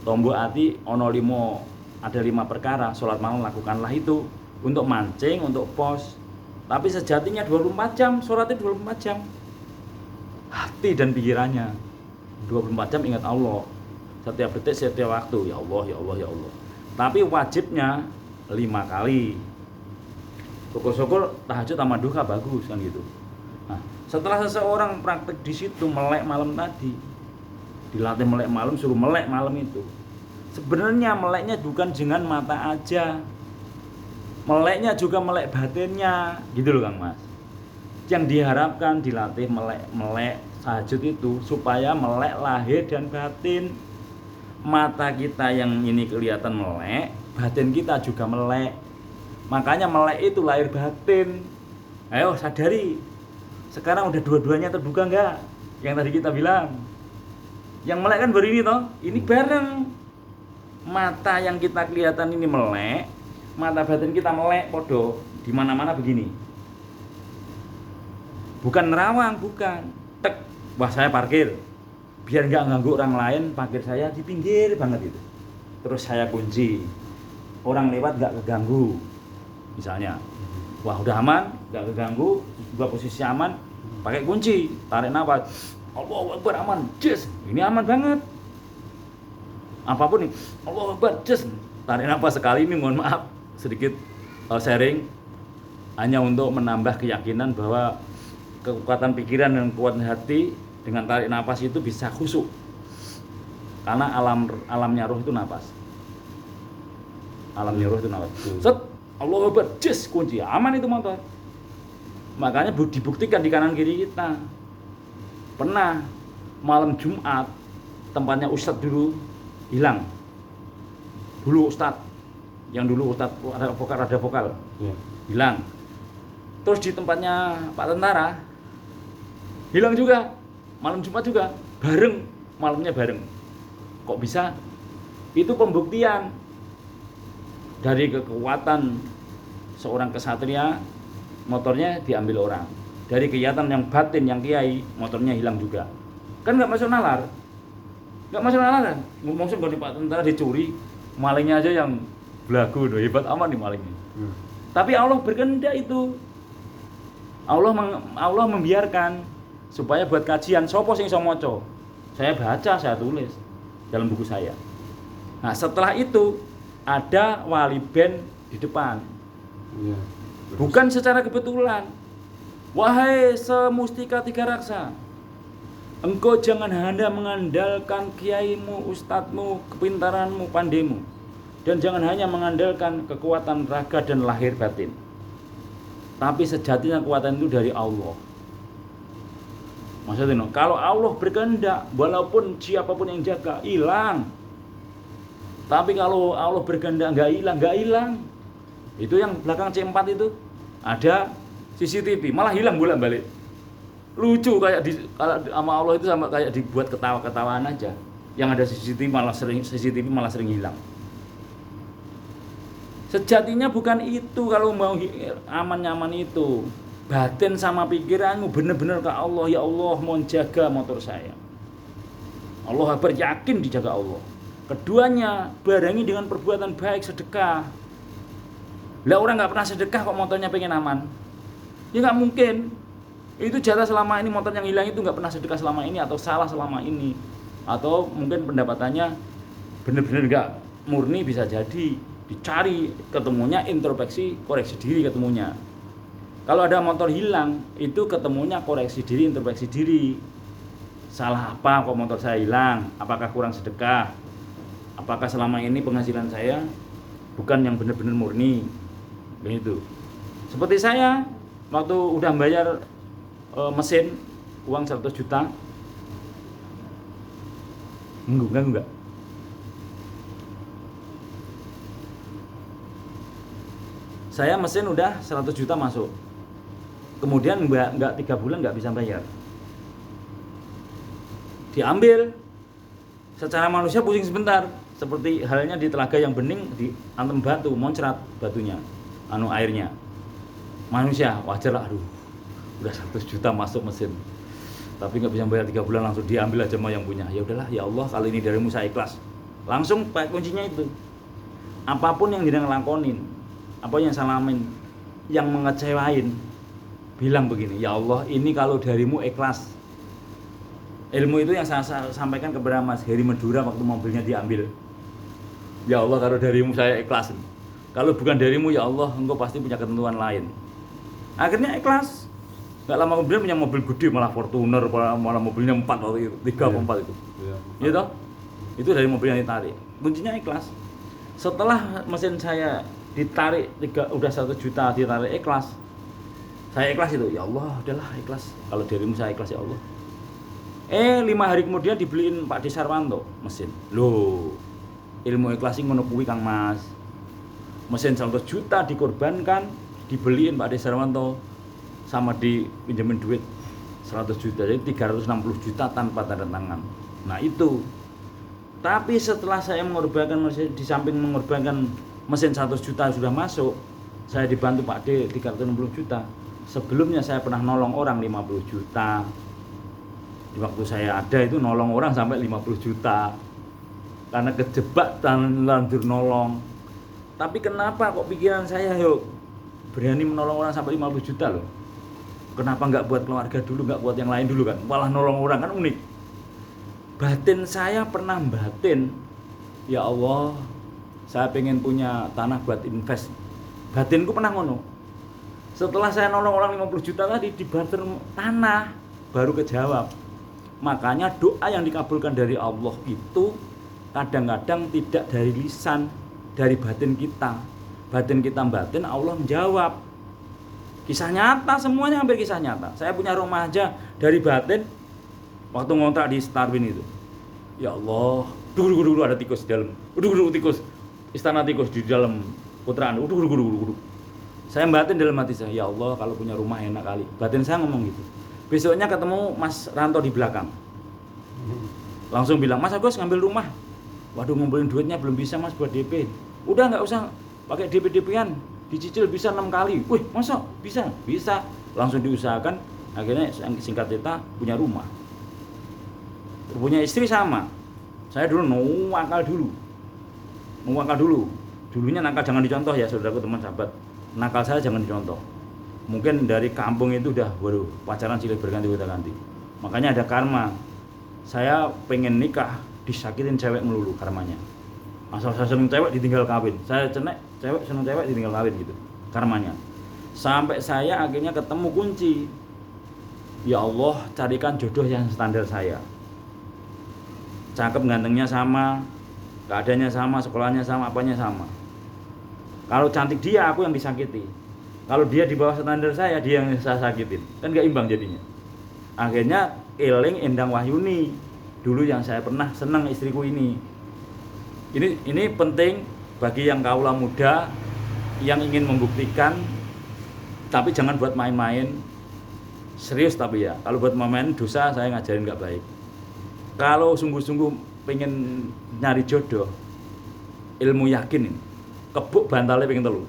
tombok ati ono limo, ada 5 perkara, sholat malam lakukanlah itu untuk mancing, untuk pos. Tapi sejatinya 24 jam, sholatnya 24 jam. Hati dan pikirannya 24 jam ingat Allah. Setiap detik, setiap waktu, ya Allah, ya Allah, ya Allah. Tapi wajibnya 5 kali. Syukur-syukur tahajud sama duha bagus kan gitu. Nah, setelah seseorang praktek di situ melek malam tadi, dilatih melek malam, suruh melek malam itu. Sebenarnya meleknya bukan dengan mata aja, meleknya juga melek batinnya, gitu loh Kang Mas. Yang diharapkan dilatih melek tahajud itu supaya melek lahir dan batin. Mata kita yang ini kelihatan melek, batin kita juga melek. Makanya melek itu lahir batin. Ayo sadari. Sekarang udah dua-duanya terbuka enggak? Yang tadi kita bilang. Yang melek kan baru ini toh, ini bareng. Mata yang kita kelihatan ini melek, mata batin kita melek podo di mana-mana begini. Bukan nerawang, bukan. Tek, wah saya parkir. Biar nggak ganggu orang lain, parkir saya di pinggir banget itu. Terus saya kunci. Orang lewat nggak keganggu. Misalnya, wah udah aman, nggak keganggu, gua posisi aman, pakai kunci, tarik nafas. Allahu Akbar, aman, yes, ini aman banget. Apapun nih, Allahu Akbar, yes, tarik nafas sekali ini, mohon maaf sedikit sharing, hanya untuk menambah keyakinan bahwa kekuatan pikiran dan kekuatan hati dengan tarik nafas itu bisa khusyuk. Karena alamnya roh itu nafas. Alamnya roh itu nafas. Set, Allahu Akbar, yes, kunci, aman itu motor. Makanya dibuktikan di kanan kiri kita. Pernah malam Jumat tempatnya Ustadz dulu hilang. Dulu Ustadz, yang dulu Ustadz ada vokal, Ya. hilang. Terus di tempatnya Pak Tentara hilang juga. Malam Jumat juga bareng, malamnya bareng. Kok bisa? Itu pembuktian dari kekuatan seorang kesatria, motornya diambil orang. Dari kegiatan yang batin, yang kiai, motornya hilang juga. Kan nggak masuk nalar. Nggak masuk nalar kan? Ngomong di Pak Tentara dicuri, malingnya aja yang belagu, hebat aman nih malingnya. Tapi Allah berkehendak itu. Allah membiarkan supaya buat kajian sopo sing iso maca. Saya baca, saya tulis dalam buku saya. Nah, setelah itu ada wali band di depan. Ya. Bukan secara kebetulan. Wahai semustika tiga raksa, engkau jangan hanya mengandalkan kiaimu, ustadzmu, kepintaranmu, pandaimu, dan jangan hanya mengandalkan kekuatan raga dan lahir batin. Tapi sejatinya kekuatan itu dari Allah. Maksudnya, kalau Allah berkehendak, walaupun siapapun yang jaga, hilang. Tapi kalau Allah berkehendak nggak hilang. Itu yang belakang C4 itu ada CCTV, malah hilang bolak-balik. Lucu kayak kalau sama Allah itu sama kayak dibuat ketawa-ketawaan aja. Yang ada CCTV malah sering hilang. Sejatinya bukan itu kalau mau aman-nyaman itu. batin sama pikiranmu benar-benar ke Allah. Ya Allah, mohon jaga motor saya. Allah Akbar, yakin dijaga Allah. Keduanya barengi dengan perbuatan baik, sedekah. Lah orang nggak pernah sedekah kok motornya pengen aman? Ya nggak mungkin. Itu jatah selama ini, motor yang hilang itu nggak pernah sedekah selama ini, atau salah selama ini, atau mungkin pendapatannya benar-benar nggak murni, bisa jadi. Dicari ketemunya, introspeksi, koreksi diri ketemunya. Kalau ada motor hilang, itu ketemunya koreksi diri, introspeksi diri. Salah apa kok motor saya hilang? Apakah kurang sedekah? Apakah selama ini penghasilan saya bukan yang benar-benar murni? Begitu. Seperti saya waktu udah bayar mesin uang 100 juta. Enggak. Saya mesin udah 100 juta masuk. Kemudian enggak 3 bulan enggak bisa bayar. Diambil. Secara manusia pusing sebentar, seperti halnya di telaga yang bening diantem batu, moncrat batunya, airnya. Manusia wajar lah, aduh, udah 100 juta masuk mesin, tapi nggak bisa bayar 3 bulan, langsung diambil aja sama yang punya. Ya udahlah, ya Allah, kali ini darimu saya ikhlas. Langsung pakai kuncinya itu. Apapun yang dia ngelakonin, apa yang salamin, yang mengecewain, bilang begini, ya Allah, ini kalau darimu ikhlas. Ilmu itu yang saya sampaikan kepada Mas Heri Madura waktu mobilnya diambil. Ya Allah, kalau darimu saya ikhlas. Kalau bukan darimu, ya Allah, engkau pasti punya ketentuan lain. Akhirnya ikhlas. Gak lama kemudian punya mobil gede, malah Fortuner, malah mobilnya 4 waktu itu, 3 atau 4 itu. Iya toh? Itu dari mobil yang ditarik. Kuncinya ikhlas. Setelah mesin saya ditarik udah 1 juta, ditarik ikhlas. Saya ikhlas itu. Ya Allah, udahlah ikhlas. Kalau darimu saya ikhlas, ya Allah. 5 hari kemudian dibeliin Pak Desarwanto mesin. Loh, ilmu ikhlas sing ngono kuwi Kang Mas. Mesin 100 juta dikorbankan, dibeliin Pak Desarwanto, sama dipinjemin duit 100 juta, jadi 360 juta tanpa tanda tangan. Nah itu. Tapi setelah saya mengorbankan mesin, di samping mengorbankan mesin 100 juta sudah masuk, saya dibantu Pak D 360 juta. Sebelumnya saya pernah nolong orang 50 juta. Di waktu saya ada itu nolong orang sampai 50 juta. Karena kejebak dan lanjut nolong. Tapi kenapa kok pikiran saya yuk berani menolong orang sampai 50 juta loh? Kenapa nggak buat keluarga dulu, nggak buat yang lain dulu kan? Malah nolong orang, kan unik. Batin saya pernah batin, ya Allah, saya pengen punya tanah buat invest. Batinku pernah ngono. Setelah saya nolong orang 50 juta tadi, di barter tanah, baru kejawab. Makanya doa yang dikabulkan dari Allah itu kadang-kadang tidak dari lisan, dari batin kita. Batin kita batin, Allah menjawab. Kisah nyata, semuanya hampir kisah nyata. Saya punya rumah aja dari batin waktu ngontrak di Starwin itu. Ya Allah, dulu ada tikus di dalam. Dulu tikus, istana tikus di dalam putraan. Dulu. Saya batin dalam hati saya, ya Allah, kalau punya rumah enak kali. Batin saya ngomong gitu. Besoknya ketemu Mas Ranto di belakang. Langsung bilang, Mas Agus ngambil rumah. Waduh, ngumpulin duitnya belum bisa Mas buat DP. Udah nggak usah pakai DP-DP-an, dicicil bisa 6 kali. Wih, masa? Bisa? Bisa. Langsung diusahakan, akhirnya singkat cerita punya rumah. Punya istri sama. Saya dulu nuwakal dulu. Dulunya nakal jangan dicontoh ya, saudaraku, teman sahabat. Nakal saya jangan dicontoh. Mungkin dari kampung itu udah, waduh, pacaran silih berganti-ganti. Makanya ada karma. Saya pengen nikah, disakitin cewek melulu karmanya. Asal saya seneng cewek ditinggal kawin. Saya seneng cewek ditinggal kawin gitu. Karmanya. Sampai saya akhirnya ketemu kunci. Ya Allah, carikan jodoh yang standar saya. Cakep gantengnya sama, keadaannya sama, sekolahnya sama, apanya sama. Kalau cantik dia, aku yang disakiti. Kalau dia di bawah standar saya, dia yang saya sakitin. Kan gak imbang jadinya. Akhirnya eling Endang Wahyuni. Dulu yang saya pernah senang istriku ini. Ini penting bagi yang kaula muda yang ingin membuktikan, tapi jangan buat main-main. Serius tapi ya. Kalau buat main-main dosa, saya ngajarin gak baik. Kalau sungguh-sungguh pengen nyari jodoh, ilmu yakin ini. Kebuk bantalnya pengen telu.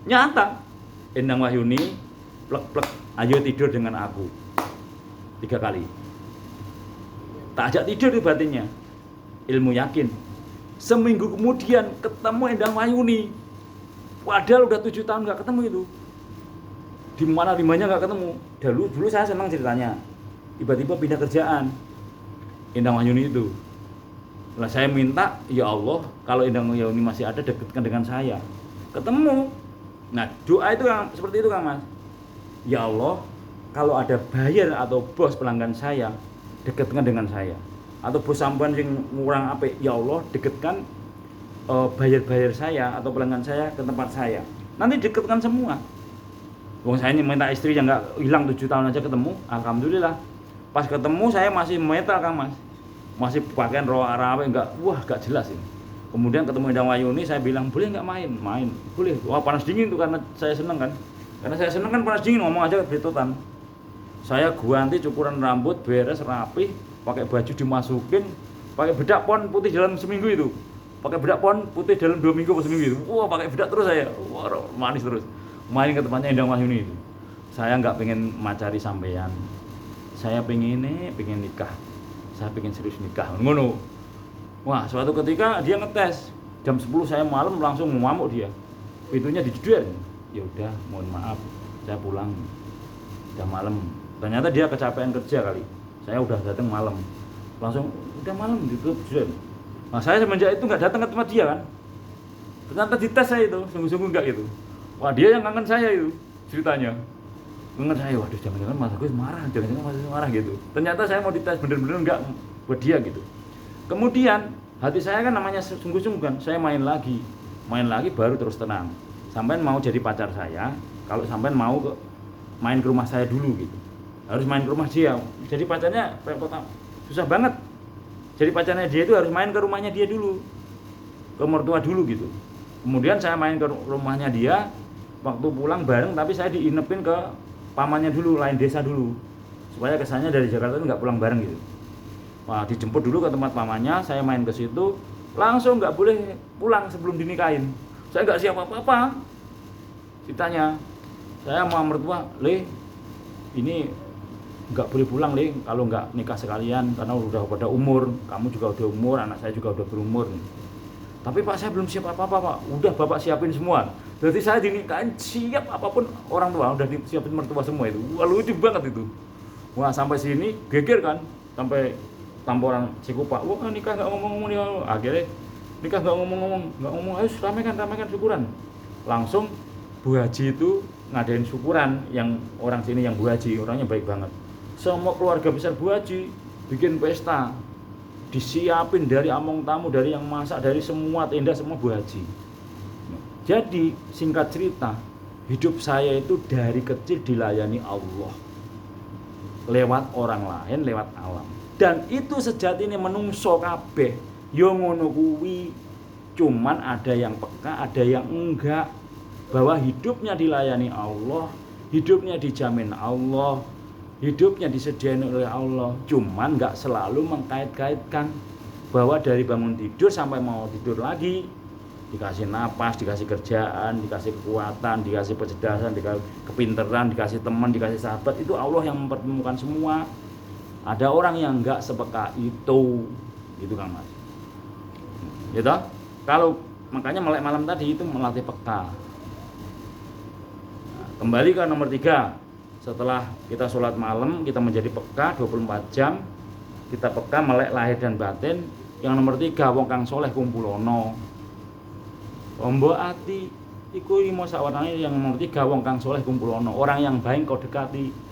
Nyata. Endang Wahyuni plek-plek, ayo tidur dengan aku. 3 kali. Tak ajak tidur di batinnya. Ilmu yakin. Seminggu kemudian ketemu Endang Mayuni. Padahal udah 7 tahun nggak ketemu itu. Di mana limanya nggak ketemu. Dulu saya senang ceritanya. Tiba-tiba pindah kerjaan. Endang Mayuni itu. Lah saya minta, ya Allah, kalau Endang Mayuni masih ada, dekatkan dengan saya. Ketemu. Nah, doa itu yang seperti itu Kang Mas. Ya Allah, kalau ada buyer atau bos pelanggan saya, dekatkan dengan saya. Atau bos sampean yang kurang apik, ya Allah, dekatkan buyer saya atau pelanggan saya ke tempat saya. Nanti dekatkan semua. Wong saya minta istri yang nggak hilang 7 tahun aja ketemu, alhamdulillah. Pas ketemu saya masih metal Kang Mas. Masih pakaian roh Arabe nggak jelas ini. Kemudian ketemu Endang Mayuni, saya bilang boleh nggak main, boleh. Wah panas dingin tuh karena saya seneng kan, panas dingin ngomong aja beritotan. Saya ganti cukuran rambut, beres rapi, pakai baju dimasukin, pakai bedak pon putih dalam seminggu itu, pakai bedak pon putih dalam 2 minggu atau seminggu itu. Wah pakai bedak terus saya, wah manis terus. Main ke tempatnya Endang Mayuni itu. Saya nggak pengen macari sampean, saya pengen nikah, saya pengen serius nikah, ngono. Wah, suatu ketika dia ngetes. Jam 10 saya malam langsung mengamuk dia. Pintunya dijedor. Ya udah, mohon maaf. Saya pulang. Udah malam. Ternyata dia kecapean kerja kali. Saya udah datang malam. Langsung udah malam dijedor. Nah, saya semenjak itu enggak datang ke tempat dia kan. Ternyata dites saya itu, sungguh-sungguh enggak itu. Wah, dia yang kangen saya itu ceritanya. Kangen saya, waduh jangan-jangan Mas Agus marah, jangan-jangan Mas Agus marah gitu. Ternyata saya mau dites bener-bener enggak buat dia gitu. Kemudian hati saya kan namanya sungguh-sungguh kan, saya main lagi baru terus tenang. Sampean mau jadi pacar saya, kalau sampean mau main ke rumah saya dulu gitu. Harus main ke rumah dia. Jadi pacarnya repot, susah banget. Jadi pacarnya dia itu harus main ke rumahnya dia dulu, ke mertua dulu gitu. Kemudian saya main ke rumahnya dia, waktu pulang bareng tapi saya diinepin ke pamannya dulu, lain desa dulu, supaya kesannya dari Jakarta itu nggak pulang bareng gitu. Wah, dijemput dulu ke tempat pamannya, saya main ke situ, langsung nggak boleh pulang sebelum dinikahin. Saya nggak siap apa-apa. Ditanya, saya sama mertua, Le, ini nggak boleh pulang Le, kalau nggak nikah sekalian, karena udah pada umur, kamu juga udah umur, anak saya juga udah berumur. Tapi Pak saya belum siap apa-apa Pak, udah Bapak siapin semua. Berarti saya dinikahin siap apapun orang tua, udah siapin mertua semua itu. Wah lucu banget itu. Wah sampai sini geger kan, sampai tamporan Cikupa, wah nikah nggak ngomong-ngomong nih, akhirnya nikah nggak ngomong, ayo ramekan syukuran. Langsung Bu Haji itu ngadain syukuran, yang orang sini yang Bu Haji, orangnya baik banget. Semua keluarga besar Bu Haji bikin pesta, disiapin dari among tamu, dari yang masak, dari semua tenda, semua Bu Haji. Jadi singkat cerita, hidup saya itu dari kecil dilayani Allah, lewat orang lain, lewat alam. Dan itu sejatinya menungso kabeh yo ngono kuwi, cuman ada yang peka, ada yang enggak, bahwa hidupnya dilayani Allah, hidupnya dijamin Allah, hidupnya disediain oleh Allah, cuman enggak selalu mengkait-kaitkan bahwa dari bangun tidur sampai mau tidur lagi dikasih napas, dikasih kerjaan, dikasih kekuatan, dikasih kecerdasan, dikasih kepintaran, dikasih teman, dikasih sahabat, itu Allah yang mempertemukan semua. Ada orang yang enggak sepeka itu kan Mas. Gitu. Kalau makanya melek malam tadi itu melatih peka. Nah, kembali ke nomor 3. Setelah kita sholat malam, kita menjadi peka 24 jam. Kita peka melek lahir dan batin. Yang nomor 3, wong kang soleh kumpulono. Ombo ati iku limo sawarane. Yang nomor 3, wong kang soleh kumpulono. Orang yang baik kau dekati.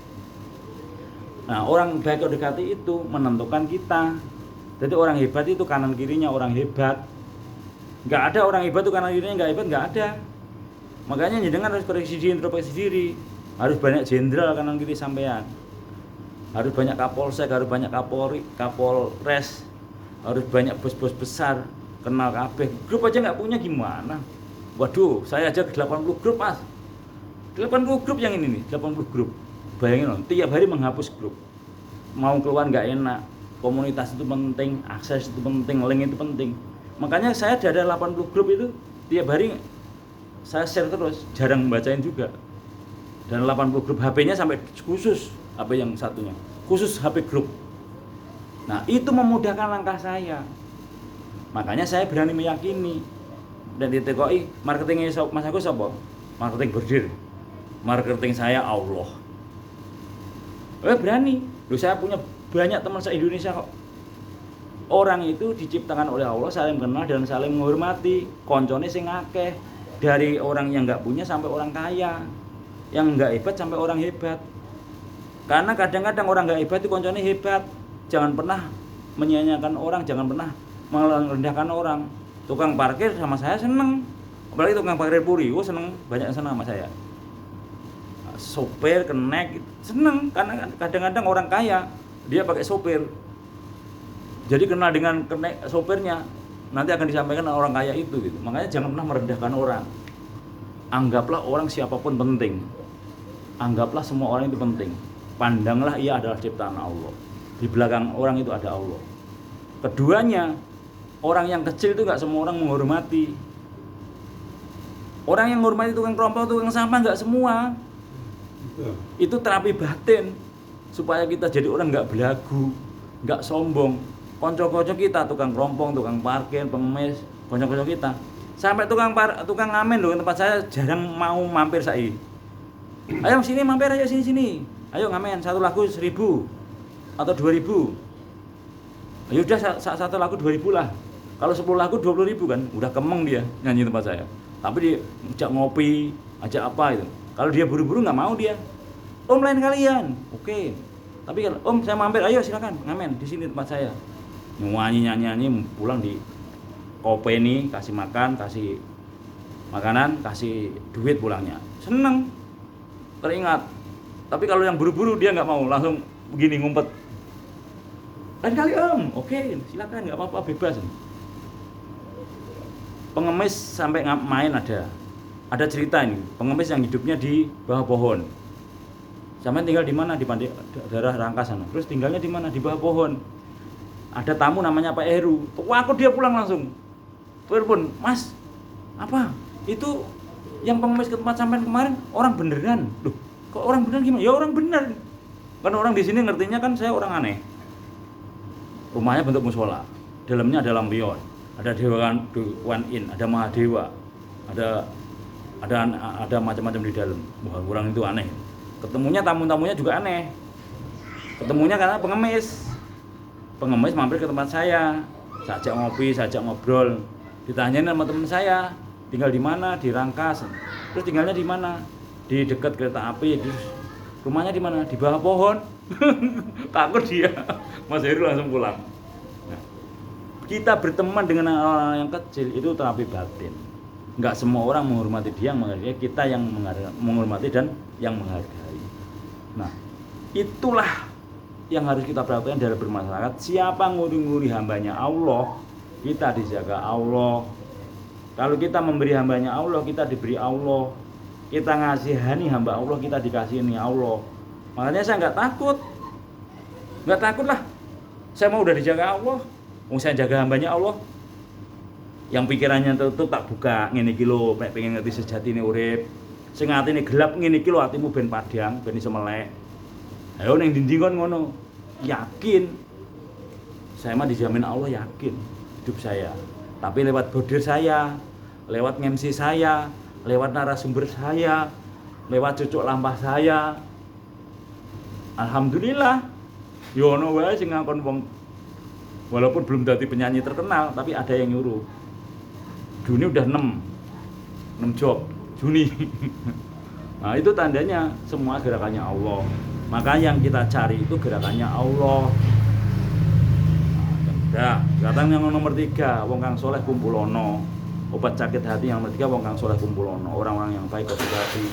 Nah, orang baik kau dekati itu menentukan kita. Jadi orang hebat itu kanan kirinya orang hebat. Nggak ada orang hebat itu kanan kirinya nggak hebat, nggak ada. Makanya jenengan harus bereksidi, introspeksi diri. Harus banyak jenderal kanan kiri sampean. Harus banyak kapolsek, harus banyak kapolri, kapolres. Harus banyak bos-bos besar, kenal kabeh. Grup aja nggak punya gimana? Waduh, saya aja 80 grup Mas. 80 grup yang ini nih, 80 grup. Bayangin loh, tiap hari menghapus grup. Mau keluar nggak enak. Komunitas itu penting, akses itu penting, link itu penting. Makanya saya ada 80 grup itu tiap hari saya share terus, jarang membacain juga. Dan 80 grup HP-nya sampai khusus HP yang satunya. Khusus HP grup. Nah, itu memudahkan langkah saya. Makanya saya berani meyakini dan ditekoi marketingnya Mas Agus apa? Marketing bordir. Marketing saya Allah. Berani. Loh, saya punya banyak teman se-Indonesia kok. Orang itu diciptakan oleh Allah saling kenal dan saling menghormati. Koncone sing akeh, dari orang yang nggak punya sampai orang kaya, yang nggak hebat sampai orang hebat. Karena kadang-kadang orang nggak hebat itu koncone hebat. Jangan pernah menyia-nyiakan orang, jangan pernah merendahkan orang. Tukang parkir sama saya seneng, apalagi tukang parkir puri, seneng, banyak yang seneng sama saya. Sopir, kenek, seneng, karena kadang-kadang orang kaya dia pakai sopir. Jadi kenal dengan kenek sopirnya, nanti akan disampaikan orang kaya itu gitu. Makanya jangan pernah merendahkan orang. Anggaplah orang siapapun penting. Anggaplah semua orang itu penting. Pandanglah ia adalah ciptaan Allah. Di belakang orang itu ada Allah. Keduanya, orang yang kecil itu nggak semua orang menghormati. Orang yang menghormati tukang kerompok, tukang sampah nggak semua. Itu terapi batin supaya kita jadi orang nggak belagu, nggak sombong. Konco-konco kita, tukang kerompong, tukang parkir, pengemis, konco-konco kita. Sampai tukang ngamen loh, tempat saya jarang mau mampir saya. Ayo sini mampir, ayo sini. Ayo ngamen, satu lagu 1.000 atau 2.000. Ayo udah satu lagu 2.000 lah. Kalau 10 lagu 20.000 kan, udah kemeng dia nyanyi tempat saya. Tapi dia ajak ngopi, ajak apa itu. Kalau dia buru-buru nggak mau dia. Om lain kalian, oke. Tapi kalau Om saya mampir, ayo silakan ngamen di sini tempat saya. Nyanyi pulang di kopeni, kasih makan, kasih makanan, kasih duit pulangnya. Seneng, teringat. Tapi kalau yang buru-buru dia nggak mau, langsung begini ngumpet. Lain kali Om, oke, silakan, nggak apa-apa, bebas. Pengemis sampai main ada. Ada cerita ini, pengemis yang hidupnya di bawah pohon. Sampai tinggal di mana? Di daerah Rangkas sana. Terus tinggalnya di mana? Di bawah pohon. Ada tamu namanya Pak Heru. Wah, dia pulang langsung. Telepon, Mas, apa? Itu yang pengemis ke tempat sampean kemarin orang beneran. Loh, kok orang beneran gimana? Ya orang bener. Karena orang di sini ngertinya kan saya orang aneh. Rumahnya bentuk musola. Dalamnya ada lampion, ada Dewan In, ada Mahadewa, ada macam-macam di dalam. Wah, orang itu aneh. Ketemunya tamu-tamunya juga aneh. Ketemunya karena pengemis mampir ke tempat saya ajak ngopi, saya ajak ngobrol, ditanyain sama teman saya tinggal di mana, di Rangkas. Terus tinggalnya di mana? Di dekat kereta api. Rumahnya di mana? Di bawah pohon. Takut dia. Mas Heru langsung pulang. Nah, kita berteman dengan orang yang kecil itu terapi batin. Nggak semua orang menghormati dia, menghargai. Kita yang menghormati dan yang menghargai. Nah, itulah yang harus kita perhatikan dalam bermasyarakat. Siapa nguri-nguri hambanya Allah, kita dijaga Allah. Kalau kita memberi hambanya Allah, kita diberi Allah. Kita ngasihani hamba Allah, kita dikasihani Allah. Makanya saya nggak takut lah. Saya mau udah dijaga Allah, mau saya jaga hambanya Allah. Yang pikirannya tertutup tak buka, ngene iki lho, pengen ngerti sejatine urip. Sing atine gelap ngene iki lho, atimu ben padhang, ben iso melek. Ayo ning ndi kon ngono. Yakin. Saya mah dijamin Allah, yakin hidup saya. Tapi lewat bordir saya, lewat MC saya, lewat narasumber saya, lewat cucuk lampah saya. Alhamdulillah. Yo ono wae sing ngakon wong walaupun belum dadi penyanyi terkenal, tapi ada yang nyuruh. Juni udah 6 job Juni. Nah, itu tandanya semua gerakannya Allah. Maka yang kita cari itu gerakannya Allah. Nah, gerakan yang nomor 3, wong kang soleh kumpulono. Obat sakit hati yang nomor 3, wong kang soleh kumpulono. Orang-orang yang baik obat hati.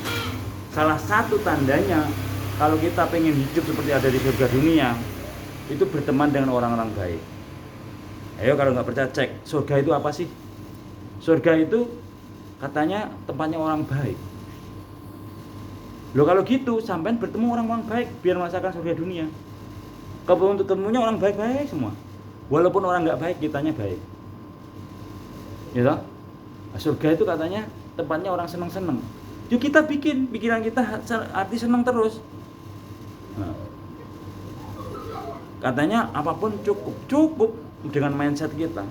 Salah satu tandanya kalau kita pengen hidup seperti ada di surga dunia, itu berteman dengan orang-orang baik. Ayo kalau nggak percaya cek, surga itu apa sih? Surga itu katanya tempatnya orang baik. Loh kalau gitu sampean bertemu orang-orang baik biar merasakan surga dunia. Kalau untuk ketemunya orang baik-baik semua. Walaupun orang nggak baik, kitanya baik. Ya toh? Surga itu katanya tempatnya orang seneng-seneng. Yuk kita bikin pikiran kita arti senang terus. Nah, katanya apapun cukup dengan mindset kita.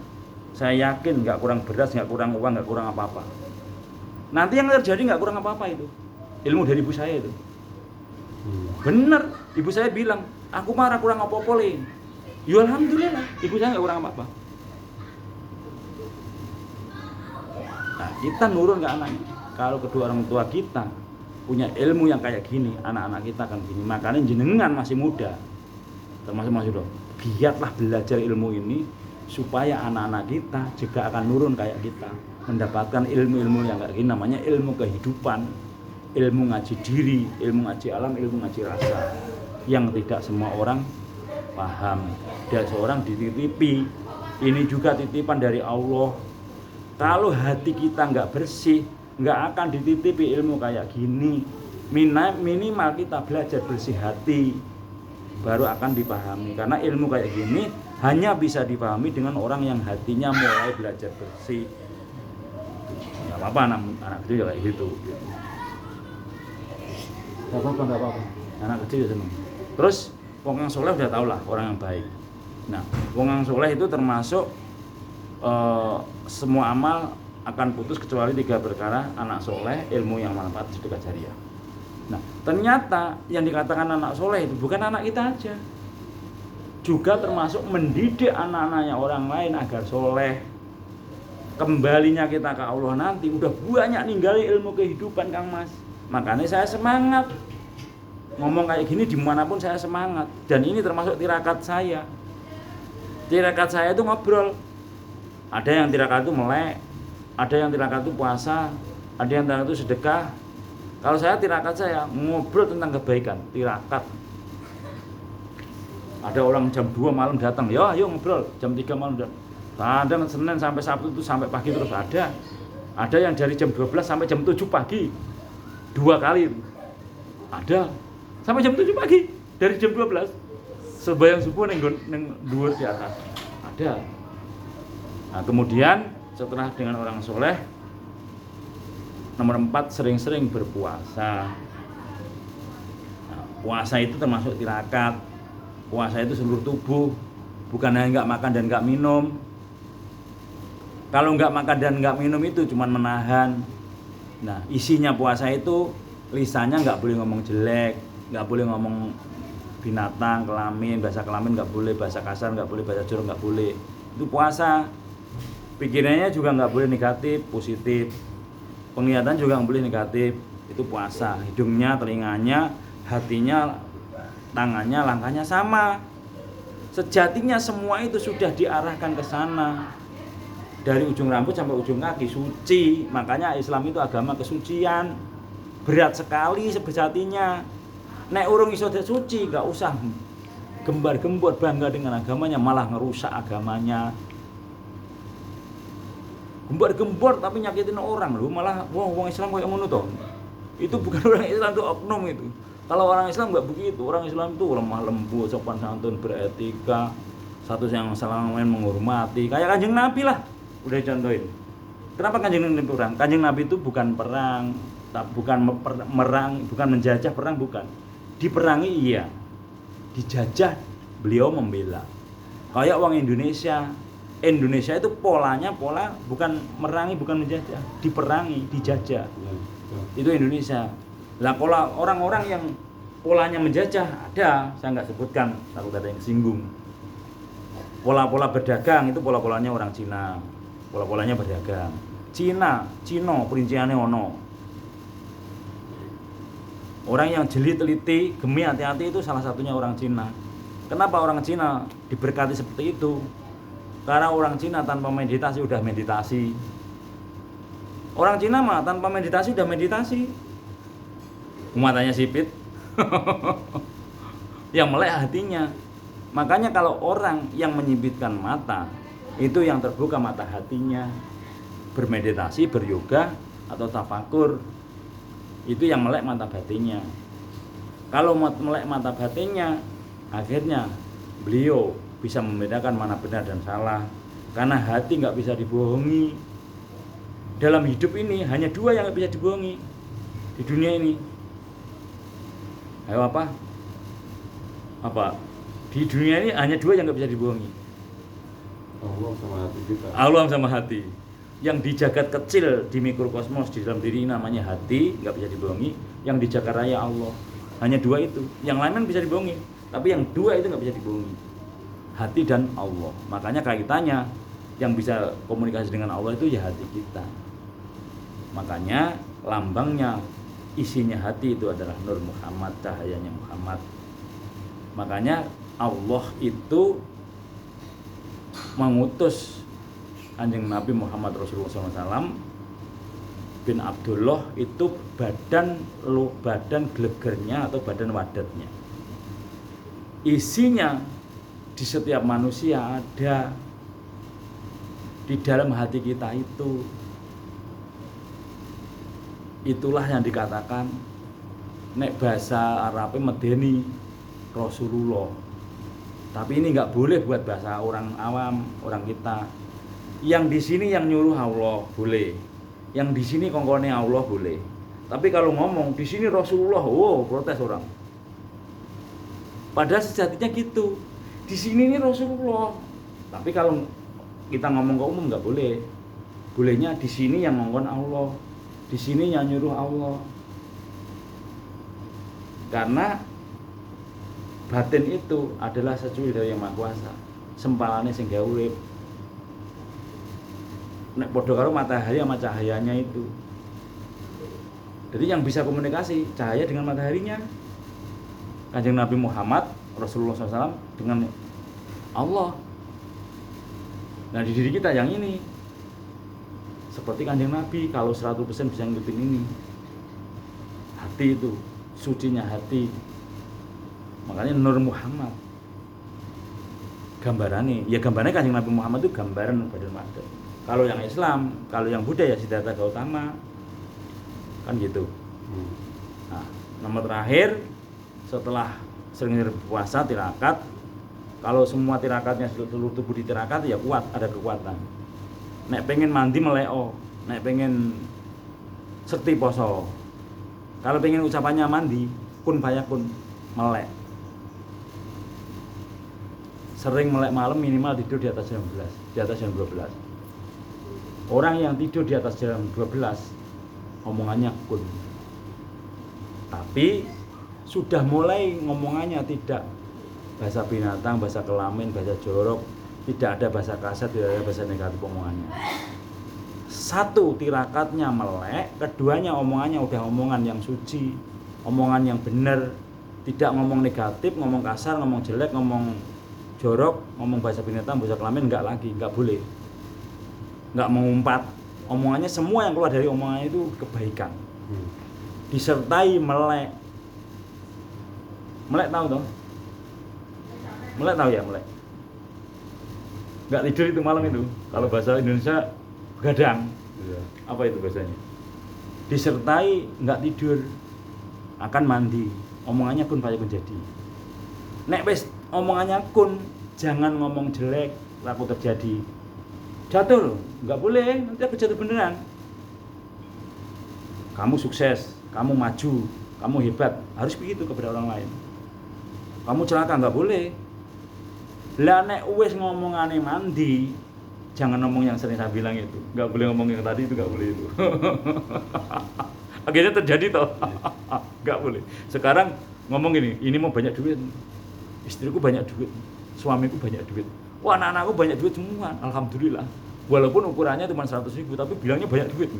Saya yakin nggak kurang beras, nggak kurang uang, nggak kurang apa-apa. Nanti yang terjadi nggak kurang apa-apa itu. Ilmu dari ibu saya itu. Bener, ibu saya bilang, aku marah kurang apa-apa le. Ya alhamdulillah, ibu saya nggak kurang apa-apa. Nah, kita nurun ke anaknya. Kalau kedua orang tua kita punya ilmu yang kayak gini, anak-anak kita akan gini. Makanya jenengan masih muda, termasuk masih dong, giatlah belajar ilmu ini supaya anak-anak kita juga akan nurun kayak kita, mendapatkan ilmu-ilmu yang kayak gini, namanya ilmu kehidupan, ilmu ngaji diri, ilmu ngaji alam, ilmu ngaji rasa, yang tidak semua orang paham. Dan seorang dititipi, ini juga titipan dari Allah. Kalau hati kita nggak bersih, nggak akan dititipi ilmu kayak gini. Minimal kita belajar bersih hati, baru akan dipahami. Karena ilmu kayak gini hanya bisa dipahami dengan orang yang hatinya mulai belajar bersih. Nggak apa-apa, anak kecil kayak gitu. Nggak apa-apa. Anak kecil seneng. Terus wong yang soleh udah tau lah orang yang baik. Nah, wong yang soleh itu termasuk semua amal akan putus kecuali 3 perkara: anak soleh, ilmu yang manfaat, sedekah jariah. Nah, ternyata yang dikatakan anak soleh itu bukan anak kita aja, juga termasuk mendidik anak-anaknya orang lain agar soleh. Kembalinya kita ke Allah nanti udah banyak ninggalin ilmu kehidupan, Kang Mas. Makanya saya semangat ngomong kayak gini dimanapun, saya semangat. Dan ini termasuk tirakat saya. Tirakat saya itu ngobrol. Ada yang tirakat itu melek, ada yang tirakat itu puasa, ada yang tirakat itu sedekah. Kalau saya tirakat saya ngobrol tentang kebaikan, tirakat. Ada orang jam 2 malam datang, ya ayo ngobrol, jam 3 malam datang. Kadang Senin sampai Sabtu itu sampai pagi terus ada. Ada yang dari jam 12 sampai jam 7 pagi. 2 kali. Ada. Sampai jam 7 pagi, dari jam 12. Sembahyang subuh neng dhuwur di atas. Ada. Nah, kemudian setelah dengan orang soleh, nomor 4, sering-sering berpuasa. Nah, puasa itu termasuk tirakat. Puasa itu seluruh tubuh, bukan hanya nggak makan dan nggak minum. Kalau nggak makan dan nggak minum itu cuma menahan. Nah, isinya puasa itu lisannya nggak boleh ngomong jelek, nggak boleh ngomong binatang, kelamin, bahasa kelamin nggak boleh, bahasa kasar nggak boleh, bahasa jorok nggak boleh. Itu puasa. Pikirannya juga nggak boleh negatif, positif. Penglihatan juga nggak boleh negatif, itu puasa. Hidungnya, telinganya, hatinya, tangannya, langkahnya sama. Sejatinya semua itu sudah diarahkan ke sana. Dari ujung rambut sampai ujung kaki suci. Makanya Islam itu agama kesucian. Berat sekali sejatinya. Nek urung iso suci, nggak usah gembar-gembor bangga dengan agamanya, malah ngerusak agamanya. Gembar-gembor tapi nyakitin orang loh, malah wong Islam kayak ngono toh. Itu bukan orang Islam, itu oknum itu. Kalau orang Islam nggak begitu. Orang Islam itu lemah lembut, sopan santun, beretika, satu yang saling lain menghormati. Kayak Kanjeng Nabi lah, udah contohin. Kenapa Kanjeng Nabi perang? Kanjeng Nabi itu bukan perang, bukan merang, bukan menjajah, perang bukan. Diperangi iya, dijajah beliau membela. Kayak orang Indonesia itu pola bukan merangi, bukan menjajah, diperangi, dijajah. Itu Indonesia. Lah pola orang-orang yang polanya menjajah ada, saya nggak sebutkan, takut ada yang singgung. Pola-pola berdagang itu pola-polanya orang Cina. Pola-polanya berdagang. Cina, perinciannya ono. Orang yang jeli teliti, gemi hati-hati itu salah satunya orang Cina. Kenapa orang Cina diberkati seperti itu? Karena orang Cina tanpa meditasi udah meditasi. Orang Cina mah tanpa meditasi udah meditasi. Matanya sipit. Yang melek hatinya. Makanya kalau orang yang menyipitkan mata, itu yang terbuka mata hatinya. Bermeditasi, beryoga atau tafakur, itu yang melek mata batinnya. Kalau melek mata batinnya, akhirnya beliau bisa membedakan mana benar dan salah. Karena hati nggak bisa dibohongi. Dalam hidup ini hanya 2 yang nggak bisa dibohongi, di dunia ini. Ayo apa? Di dunia ini hanya dua yang nggak bisa dibohongi. Allah sama hati kita. Allah sama hati. Yang di jagat kecil di mikrokosmos di dalam diri namanya hati, nggak bisa dibohongi. Yang di jagat raya Allah. Hanya dua itu. Yang lain kan bisa dibohongi, tapi yang dua itu nggak bisa dibohongi. Hati dan Allah. Makanya kaitannya yang bisa komunikasi dengan Allah itu ya hati kita. Makanya lambangnya, isinya hati itu adalah Nur Muhammad, cahayanya Muhammad. Makanya Allah itu mengutus Kanjeng Nabi Muhammad Rasulullah SAW bin Abdullah itu badan gelegernya atau badan wadatnya. Isinya di setiap manusia ada di dalam hati kita itu. Itulah yang dikatakan nek bahasa Arabnya medeni Rasulullah. Tapi ini nggak boleh buat bahasa orang awam, orang kita. Yang di sini yang nyuruh Allah boleh, yang di sini kongkone Allah boleh. Tapi kalau ngomong di sini Rasulullah, protes orang. Padahal sejatinya gitu. Di sini ini Rasulullah. Tapi kalau kita ngomong ke umum nggak boleh. Bolehnya di sini yang ngongkon Allah, di sini yang nyuruh Allah. Karena batin itu adalah sesuatu dari Yang Maha Kuasa. Sempalane sing gawe urip. Nek padha karo matahari sama cahayanya itu. Jadi yang bisa komunikasi cahaya dengan mataharinya. Kanjeng Nabi Muhammad Rasulullah SAW dengan Allah. Nah di diri kita yang ini seperti Kanjeng Nabi kalau 100% bisa ngikutin ini. Hati itu, sucinya hati. Makanya Nur Muhammad. Gambarannya, ya gambarnya Kanjeng Nabi Muhammad itu gambaran badan wadah. Kalau yang Islam, kalau yang Buddha ya Siddhartha Gautama. Kan gitu. Nah, nomor terakhir setelah sering berpuasa tirakat, kalau semua tirakatnya seluruh tubuh ditirakat ya kuat, ada kekuatan. Nek pengen mandi meleo, nek pengen sekti poso. Kalau pengen ucapannya mandi, kun fayakun, melek. Sering melek malam minimal tidur di atas jam 12, di atas jam 12. Orang yang tidur di atas jam 12 omongannya kun. Tapi sudah mulai ngomongannya tidak bahasa binatang, bahasa kelamin, bahasa jorok, tidak ada bahasa kasar, tidak ada bahasa negatif omongannya. Satu, tirakatnya melek, keduanya omongannya udah omongan yang suci, omongan yang benar, tidak ngomong negatif, ngomong kasar, ngomong jelek, ngomong jorok, ngomong bahasa binatang, bahasa kelamin, enggak lagi, enggak boleh. Enggak mengumpat. Omongannya semua yang keluar dari omongannya itu kebaikan. Disertai melek. Melek tahu toh? Melek tahu ya, melek. Enggak tidur itu malam itu. Kalau bahasa Indonesia begadang. Apa itu bahasanya? Disertai enggak tidur, akan mandi. Omongannya kun fayakun jadi. Nek wis omongannya kun, jangan ngomong jelek, laku terjadi. Jatuh loh, nggak boleh, nanti aku jatuh beneran. Kamu sukses, kamu maju, kamu hebat, harus begitu kepada orang lain. Kamu celaka nggak boleh. Lah nek wis ngomongane mandi, jangan ngomong yang sering saya bilang itu. Nggak boleh ngomong yang tadi itu, nggak boleh itu. Akhirnya terjadi toh. Nggak boleh. Sekarang ngomong ini mau banyak duit. Istriku banyak duit, suamiku banyak duit. Wah, anak-anakku banyak duit semua, alhamdulillah. Walaupun ukurannya cuma 100.000, tapi bilangnya banyak duit.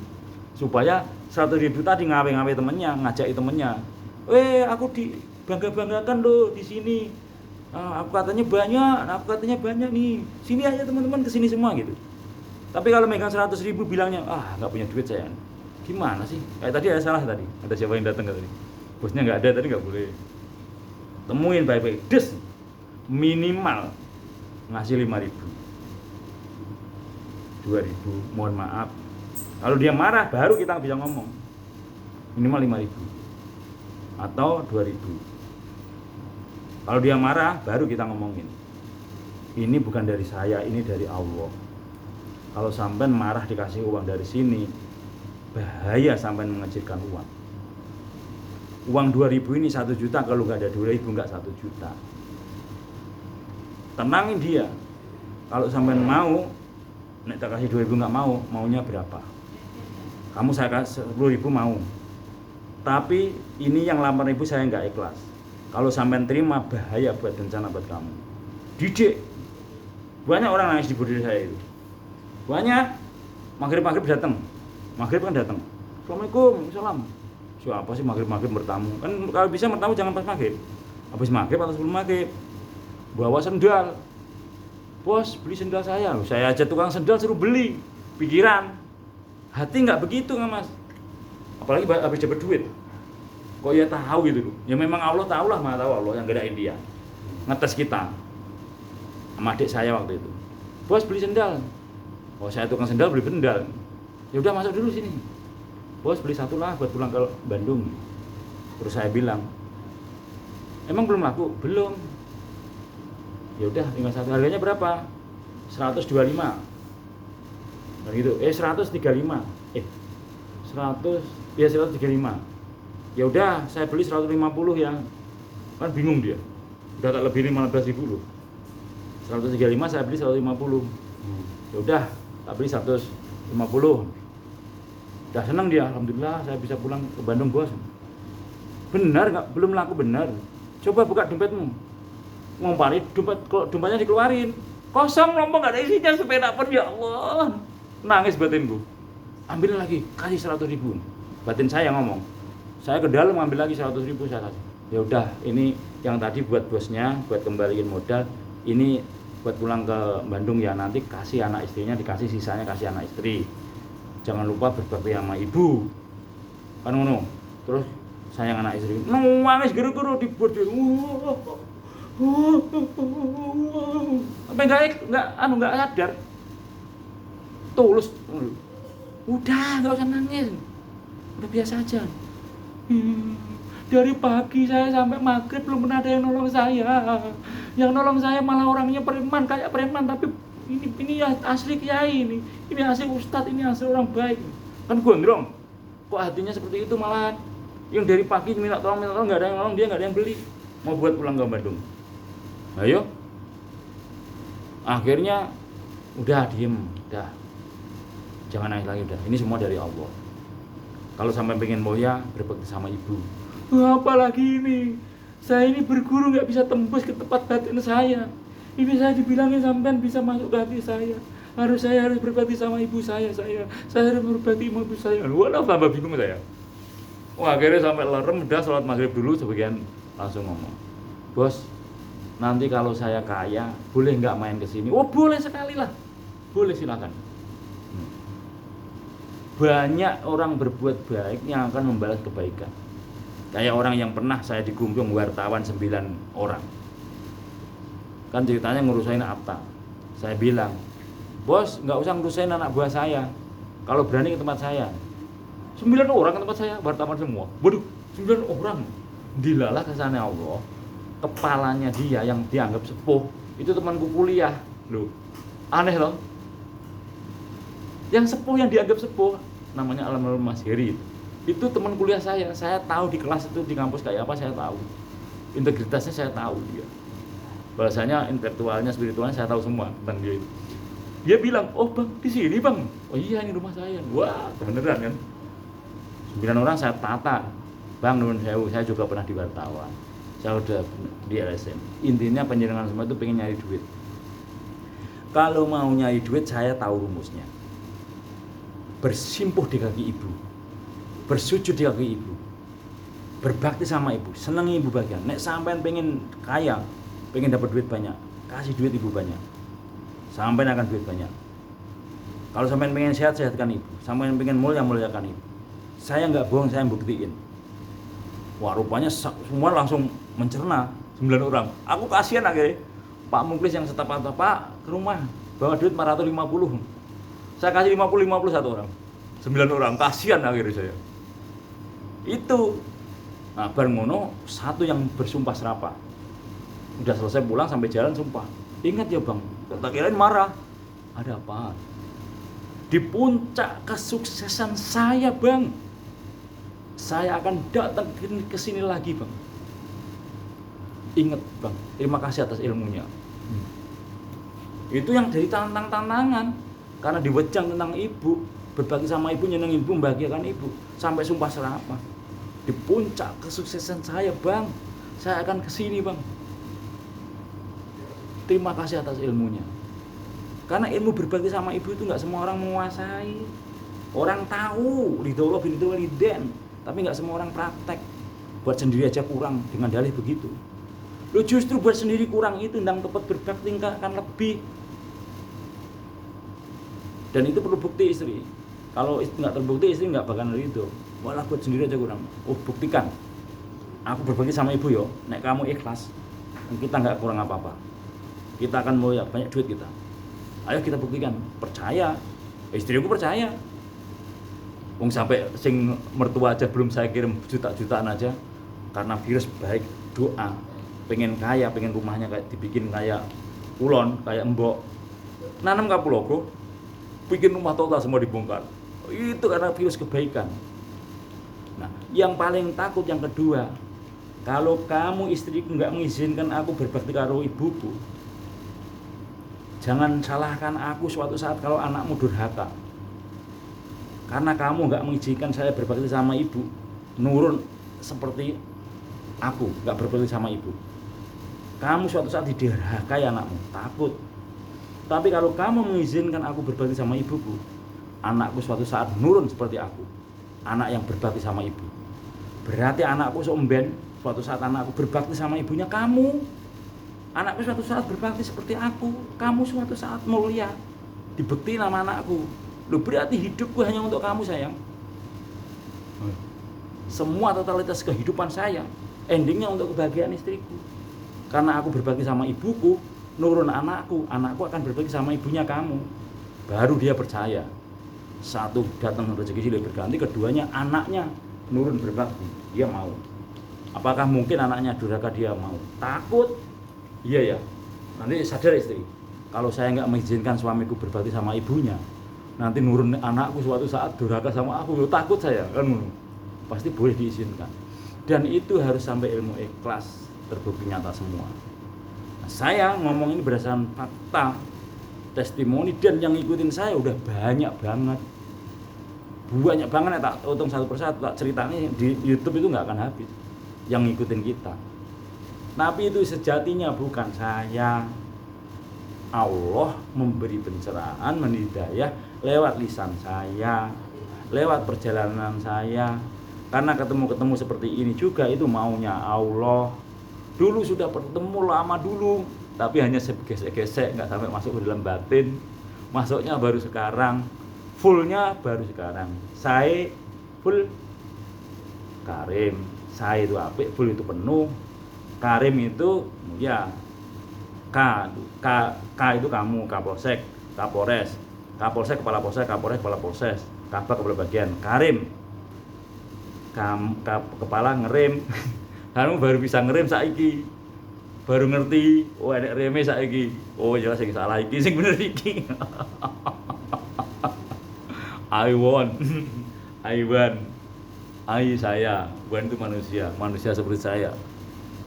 Supaya 100.000 tadi ngawe-ngawe temennya, ngajak temennya. Aku dibangga-banggakan loh di sini. Aku katanya banyak nih. Sini aja teman-teman, kesini semua gitu. Tapi kalau megang 100.000 bilangnya, nggak punya duit saya. Gimana sih? Kayak tadi ada salah tadi. Ada siapa yang datang tadi? Bosnya nggak ada tadi, nggak boleh. Temuin baik-baik. Des, minimal ngasih 5.000, 2.000, mohon maaf. Kalau dia marah baru kita bisa ngomong. Minimal 5.000 atau 2.000. Kalau dia marah baru kita ngomongin. Ini bukan dari saya, ini dari Allah. Kalau sampean marah dikasih uang dari sini, bahaya sampean mengecilkan uang. Uang 2.000 ini 1 juta, kalau nggak ada 2.000 nggak 1 juta. Tenangin dia. Kalau sampean mau, nek tak kasih 2.000 nggak mau, maunya berapa? Kamu saya kasih 10.000 mau. Tapi ini yang 8.000 saya nggak ikhlas. Kalau sampean terima, bahaya buat rencana buat kamu. Didik. Banyak orang nangis di bodi saya itu. Banyak. Maghrib datang. Maghrib kan datang. Assalamualaikum, salam. Siapa sih maghrib bertamu? Kan kalau bisa bertamu jangan pas maghrib. Habis maghrib atau sebelum maghrib. Bawa sendal. Bos, beli sendal saya. Saya aja tukang sendal suruh beli. Pikiran. Hati nggak begitu nggak mas? Apalagi habis dapat duit. Kok ya tahu gitu loh. Ya memang Allah tahu lah, Maha tahu Allah yang gedain dia. Ngetes kita. Sama adik saya waktu itu. Bos, beli sendal. Oh, saya tukang sendal beli sendal. Ya udah masuk dulu sini. Bos, beli satu lah buat pulang ke Bandung. Terus saya bilang, emang belum laku? Belum. Ya udah tinggal satu. Harganya berapa? 125. Dan gitu. 135. 135. Ya udah, saya beli 150 ya. Kan bingung dia. Udah tak lebih 15.000 loh. 135 saya beli 150. Ya udah, tak beli 150. Udah senang dia, alhamdulillah saya bisa pulang ke Bandung, bos. Benar nggak? Belum laku benar. Coba buka dompetmu. Ngompari dompetnya dikeluarin. Kosong, lompong, nggak ada isinya sepeda pun, ya Allah. Nangis batinku. Ambil lagi, kasih 100.000. Batin saya ngomong. Saya ke dalam ambil lagi 100.000 saya kasih. Ya udah, ini yang tadi buat bosnya, buat kembaliin modal. Ini buat pulang ke Bandung ya, nanti kasih anak istrinya, dikasih sisanya kasih anak istri. Jangan lupa berbakti sama ibu. Kan ngono. Terus sayang anak istri. Nangis gara-gara dibuat dia. Sampai nggak sadar. Tulus. Udah, nggak usah nangis. Udah biasa aja. Dari pagi saya sampai maghrib belum pernah ada yang nolong saya. Yang nolong saya malah orangnya preman, kayak preman, tapi ini ya asli kiai ini. Ini asli ustadz, ini asli orang baik. Kan gondrong. Kok hatinya seperti itu malah. Yang dari pagi minta tolong nggak ada yang nolong, dia nggak ada yang beli. Mau buat pulang ke Bandung. Ayo. Akhirnya udah diem, udah. Jangan nangis lagi udah. Ini semua dari Allah. Kalau sampai pengen boya, berbakti sama ibu. Apalagi ini, saya ini berguru nggak bisa tembus ke tempat batin saya. Ini saya dibilangin sampean bisa masuk ke hati saya. Saya harus berbakti sama ibu saya harus berbakti sama ibu saya. Walau tambah bingung saya. Wah, akhirnya sampai lerem, udah sholat maghrib dulu, sebagian langsung ngomong, bos, nanti kalau saya kaya, boleh nggak main ke sini? Oh, boleh sekali lah, boleh silakan. Banyak orang berbuat baik yang akan membalas kebaikan. Kayak orang yang pernah saya digumpung wartawan 9 orang. Kan ceritanya ngurusain Apta. Saya bilang, bos nggak usah ngurusain anak buah saya. Kalau berani ke tempat saya. 9 orang ke tempat saya, wartawan semua. Waduh, 9 orang. Dilalah kesannya Allah. Kepalanya dia yang dianggap sepuh, itu temanku kuliah. Loh, aneh loh. Yang sepuh, yang dianggap sepuh, namanya Almarhum Mas Heri. Itu teman kuliah saya tahu di kelas itu, di kampus kayak apa saya tahu, integritasnya saya tahu dia, bahasanya intelektualnya, spiritualnya saya tahu semua tentang dia itu. Dia bilang, oh bang di sini bang, oh iya ini rumah saya. Wah kebenaran kan. 9 orang saya tata, bang nun saya juga pernah di wartawan, saya udah di LSM. Intinya penjenengan semua itu pengen nyari duit. Kalau mau nyari duit saya tahu rumusnya. Bersimpuh di kaki ibu, bersujud di kaki ibu, berbakti sama ibu, senengi ibu bagian. Nek sampean pengen kaya, pengen dapat duit banyak, kasih duit ibu banyak, sampean akan duit banyak. Kalau sampean pengen sehat, sehatkan ibu. Sampean pengen mulia, muliakan ibu. Saya nggak bohong, saya buktiin. Wah rupanya semua langsung mencerna, 9 orang. Aku kasihan akhirnya. Pak Muklis yang setapa-tapa Pak ke rumah bawa duit 450. Saya kasih 50 satu orang. 9 orang, kasihan akhirnya saya. Itu. Nah, bareng ngono satu yang bersumpah serapah. Udah selesai pulang sampai jalan sumpah. Ingat ya, Bang. Tak kirain marah. Ada apa? Di puncak kesuksesan saya, Bang. saya akan datang ke sini lagi bang. Ingat bang, terima kasih atas ilmunya. Itu yang dari tantangan, karena diwejang tentang ibu, berbagi sama ibu, nyeneng ibu, membahagiakan ibu, sampai sumpah serapah. Di puncak kesuksesan saya bang, saya akan kesini bang. Terima kasih atas ilmunya. Karena ilmu berbagi sama ibu itu nggak semua orang menguasai. Orang tahu ridho bin ridho waliden, tapi nggak semua orang praktek. Buat sendiri aja kurang dengan dalih begitu. Lo justru buat sendiri kurang itu, ndang tepat berbakti akan lebih. Dan itu perlu bukti istri. Kalau nggak terbukti istri nggak bakalan ridho. Malah buat sendiri aja kurang. Oh buktikan. Aku berbagi sama ibu yo. Nek kamu ikhlas, kita nggak kurang apa-apa. Kita akan mau ya banyak duit kita. Ayo kita buktikan. Percaya. Istriku percaya. Wong sampai sing mertua aja belum saya kirim juta-jutaan aja. Karena virus baik doa. Pengen kaya, pengen rumahnya kayak dibikin kayak kulon, kayak embok. Nanam kapulaga. Bikin rumah total semua dibongkar. Itu karena virus kebaikan. Nah, yang paling takut yang kedua, kalau kamu istriku nggak mengizinkan aku berbakti karo ibuku, jangan salahkan aku suatu saat kalau anakmu durhaka. Karena kamu nggak mengizinkan saya berbakti sama ibu, nurun seperti aku nggak berbakti sama ibu. Kamu suatu saat didurhakai anakmu, takut. Tapi kalau kamu mengizinkan aku berbakti sama ibuku, anakku suatu saat nurun seperti aku. Anak yang berbakti sama ibu. Berarti anakku somben, suatu saat anakku berbakti sama ibunya kamu. Anakku suatu saat berbakti seperti aku. Kamu suatu saat mulia, dibekti nama anakku. Loh berarti hidupku hanya untuk kamu sayang. Semua totalitas kehidupan saya, endingnya untuk kebahagiaan istriku. Karena aku berbakti sama ibuku, nurun anakku akan berbagi sama ibunya kamu. Baru dia percaya. Satu, datang rezeki silih berganti. Keduanya, anaknya nurun berbakti, dia mau. Apakah mungkin anaknya durhaka dia mau? Takut. Iya ya. Nanti sadar istri, kalau saya nggak mengizinkan suamiku berbakti sama ibunya, nanti nurun anakku suatu saat durhaka sama aku. Takut saya kan. Pasti boleh diizinkan. Dan itu harus sampai ilmu ikhlas, terbukti nyata semua. Saya ngomong ini berdasarkan fakta, testimoni, dan yang ngikutin saya udah banyak banget ya, tak hitung satu persatu, tak ceritanya di YouTube itu nggak akan habis yang ngikutin kita. Tapi itu sejatinya bukan saya. Allah memberi pencerahan, menhidayah lewat lisan saya, lewat perjalanan saya. Karena ketemu seperti ini juga itu maunya Allah. Dulu sudah bertemu lama dulu, tapi hanya gesek-gesek, nggak sampai masuk ke dalam batin. Masuknya baru sekarang, fullnya baru sekarang. Saya full Karim, saya itu apik, full itu penuh. Karim itu ya K itu kamu, Kapolsek, Kapolres, Kapolsek kepala polsek, Kapolres kepala polses, Kabak kepala bagian. Karim kepala ngerem. Kamu baru bisa ngerem saiki, baru ngerti oh ada reme saiki, oh jelas yang salah iki sing bener iki. I want saya, bukan itu manusia seperti saya.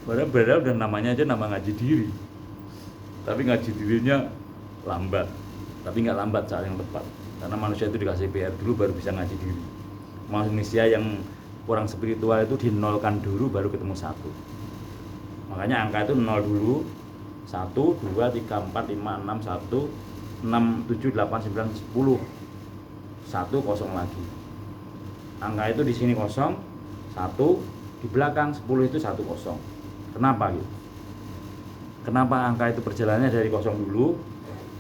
Padahal udah namanya aja nama ngaji diri, tapi ngaji dirinya lambat, tapi nggak lambat saat yang tepat, karena manusia itu dikasih PR dulu baru bisa ngaji diri. Manusia yang kurang spiritual itu dinolkan dulu baru ketemu satu. Makanya angka itu 0 dulu, 1, 2, 3, 4, 5, 6, 1, 6, 7, 8, 9, 10, 1 kosong lagi. Angka itu di sini kosong, 1 di belakang 10 itu 1 kosong. Kenapa gitu? Kenapa angka itu perjalanannya dari kosong dulu,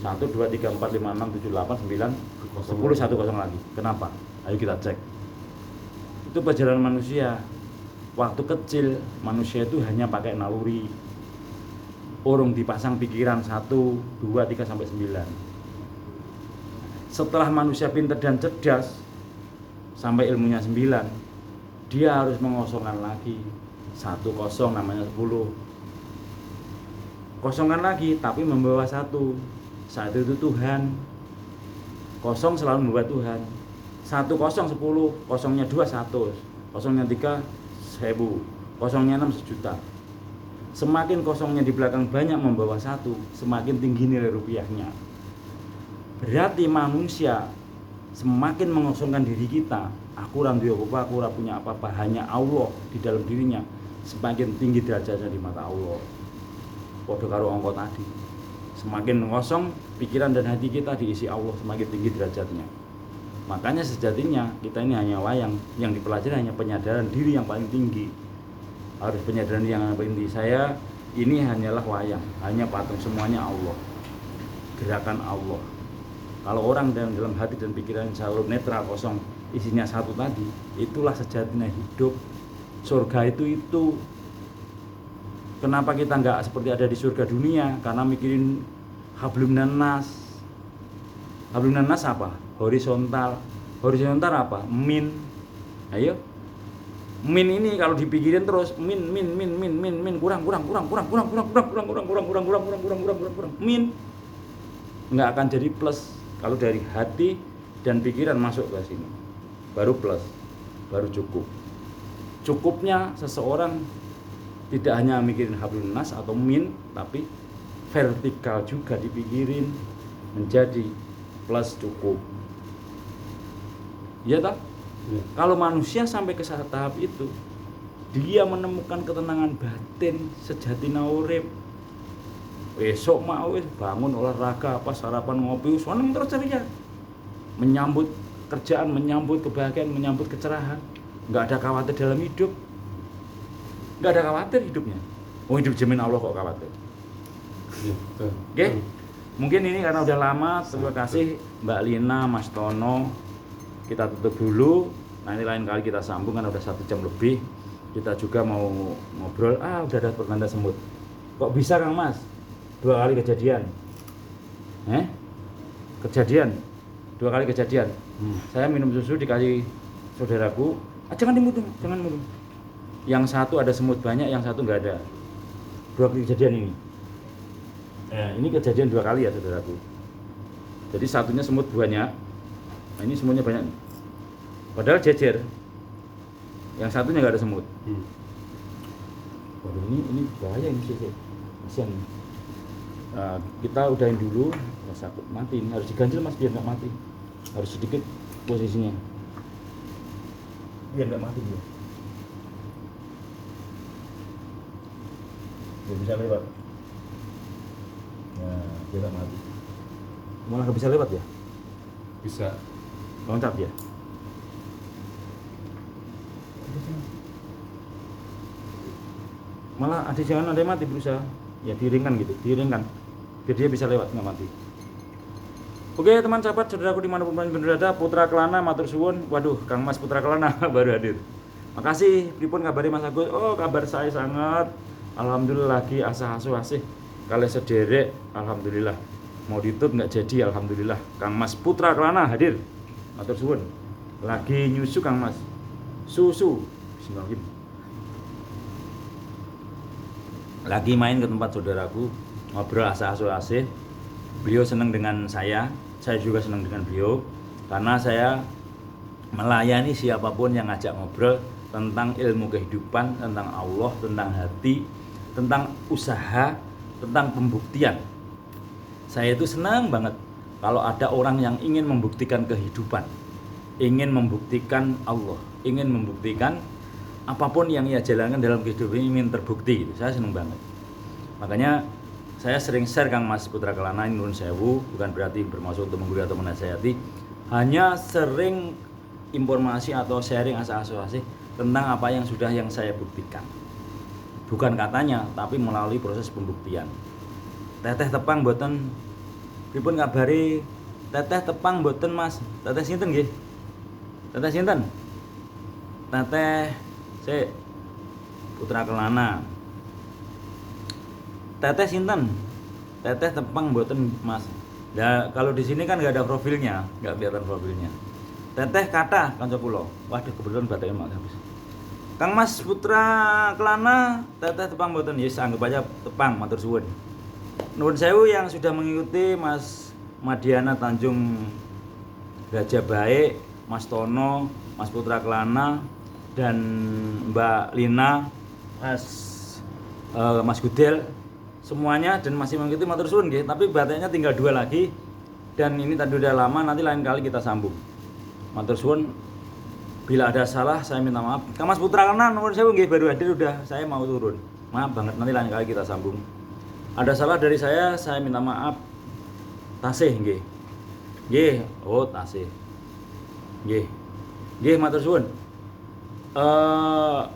1, 2, 3, 4, 5, 6, 7, 8, 9, 10, 1 kosong lagi. Kenapa? Ayo kita cek. Itu perjalanan manusia. Waktu kecil manusia itu hanya pakai naluri. Urung dipasang pikiran 1, 2, 3 sampai 9. Setelah manusia pintar dan cerdas sampai ilmunya 9, dia harus mengosongkan lagi. 1 kosong namanya 10. Kosongkan lagi tapi membawa 1. 1 itu Tuhan. Kosong selalu membawa Tuhan. 1 kosong 10, kosongnya 2 100. kosongnya 3 1000, kosongnya 6 sejuta. Semakin kosongnya di belakang banyak membawa 1, semakin tinggi nilai rupiahnya. Berarti manusia semakin mengosongkan diri kita, aku ora duwe apa, aku ora punya apa-apa, hanya Allah di dalam dirinya, semakin tinggi derajatnya di mata Allah. Padha karo angka tadi. Semakin kosong pikiran dan hati kita diisi Allah, semakin tinggi derajatnya. Makanya sejatinya kita ini hanya wayang, yang dipelajari hanya penyadaran diri yang paling tinggi. Harus penyadaran yang paling tinggi. Saya ini hanyalah wayang, hanya patung, semuanya Allah, gerakan Allah. Kalau orang dalam hati dan pikiran selalu netral, kosong, isinya 1 tadi, itulah sejatinya hidup. Surga itu. Kenapa kita nggak seperti ada di surga dunia? Karena mikirin hablum minan nas. Hablum minan nas apa? Horizontal. Horizontal apa? Min. Ayo. Min ini kalau dipikirin terus min kurang. Min nggak akan jadi plus. Kalau dari hati dan pikiran masuk ke sini, baru plus, baru cukup. Cukupnya seseorang tidak hanya mikirin hablum nas atau min, tapi vertikal juga dipikirin menjadi plus cukup. Iya tak? Ya. Kalau manusia sampai ke tahap itu, dia menemukan ketenangan batin sejatina urip. Besok mau bangun olahraga, apa sarapan, ngopi, seneng terus ceria. Menyambut kerjaan, menyambut kebahagiaan, menyambut kecerahan. Nggak ada khawatir dalam hidup. Nggak ada khawatir hidupnya. Oh, hidup jamin Allah kok khawatir. Ya, Oke? Mungkin ini karena udah lama. Terima kasih Mbak Lina, Mas Tono. Kita tutup dulu. Nanti lain kali kita sambung, kan udah 1 jam lebih. Kita juga mau ngobrol. Udah ada pertanda semut. Kok bisa Kang Mas? 2 kali kejadian. Kejadian. 2 kali kejadian. Saya minum susu dikasih saudaraku. Jangan diminum, jangan minum. Yang satu ada semut banyak, yang satu nggak ada. 2 kali kejadian ini. Ini kejadian 2 kali ya saudaraku. Jadi satunya semut banyak. Nah, ini semutnya banyak. Padahal jejer. Yang satunya nggak ada semut. Waduh, ini bahaya ini sih. Kasihan. Kita udahin dulu. Masa matiin, harus diganjel Mas biar nggak mati. Harus sedikit posisinya. Biar nggak mati dia. Biar bisa lewat. Nah, biar nggak mati. Malah nggak bisa lewat ya? bisa. Loncat ya? Malah ada jangan ada yang mati berusaha. Ya diringkan gitu, diringkan. Biar dia bisa lewat, nggak mati. Oke teman sahabat, saudaraku dimanapun berada, Putra Kelana matur suwun. Waduh, Kang Mas Putra Kelana baru hadir. Makasih, pripun kabari Mas Agus? Oh, kabar saya sangat alhamdulillah lagi asah-asuh asih. Kali sederek, alhamdulillah. Mau ditutup nggak jadi, alhamdulillah. Kang Mas Putra Kelana hadir. Matur suwun. Lagi nyusu Kang Mas. Susu. Bismillahirrahmanirrahim. Lagi main ke tempat saudaraku, ngobrol asah-asuh asih. Beliau senang dengan saya juga senang dengan beliau, karena saya melayani siapapun yang ngajak ngobrol tentang ilmu kehidupan, tentang Allah, tentang hati, tentang usaha, tentang pembuktian. Saya itu senang banget kalau ada orang yang ingin membuktikan kehidupan, ingin membuktikan Allah, ingin membuktikan apapun yang ia jalankan dalam kehidupan ingin terbukti. Saya senang banget. Makanya saya sering share Kang Mas Putra Kelana, Nun Sewu, bukan berarti bermaksud untuk menggurui atau menasihati, hanya sering informasi atau sharing asal-asal tentang apa yang sudah yang saya buktikan. Bukan katanya, tapi melalui proses pembuktian. Teteh tepang mboten, pripun ngabari teteh tepang mboten Mas? Teteh sinten nggih? Teteh sinten? Teteh Putra Kelana. Teteh sinten? Teteh tepang mboten Mas. Ya kalau di sini kan nggak ada profilnya, nggak kelihatan profilnya. Teteh kata kanca kula. Waduh kebetulan baterainya mak habis. Kang Mas Putra Kelana, teteh tepang mboten? Yes, anggap aja tepang, matur suwun. Nuwun sewu yang sudah mengikuti Mas Madiana Tanjung Gajah Baik, Mas Tono, Mas Putra Kelana, dan Mbak Lina, Mas Gudel, semuanya dan masih mengikuti matur suwun nggih, tapi baterainya tinggal 2 lagi dan ini tadi udah lama, nanti lain kali kita sambung. Matur suwun, bila ada salah saya minta maaf. Kang Mas Putra Kanan nomor saya nggih baru hadir, udah saya mau turun. Maaf banget, nanti lain kali kita sambung. Ada salah dari saya minta maaf. Tasih nggih. Nggih, oh tasih. Nggih. Nggih matur suwun.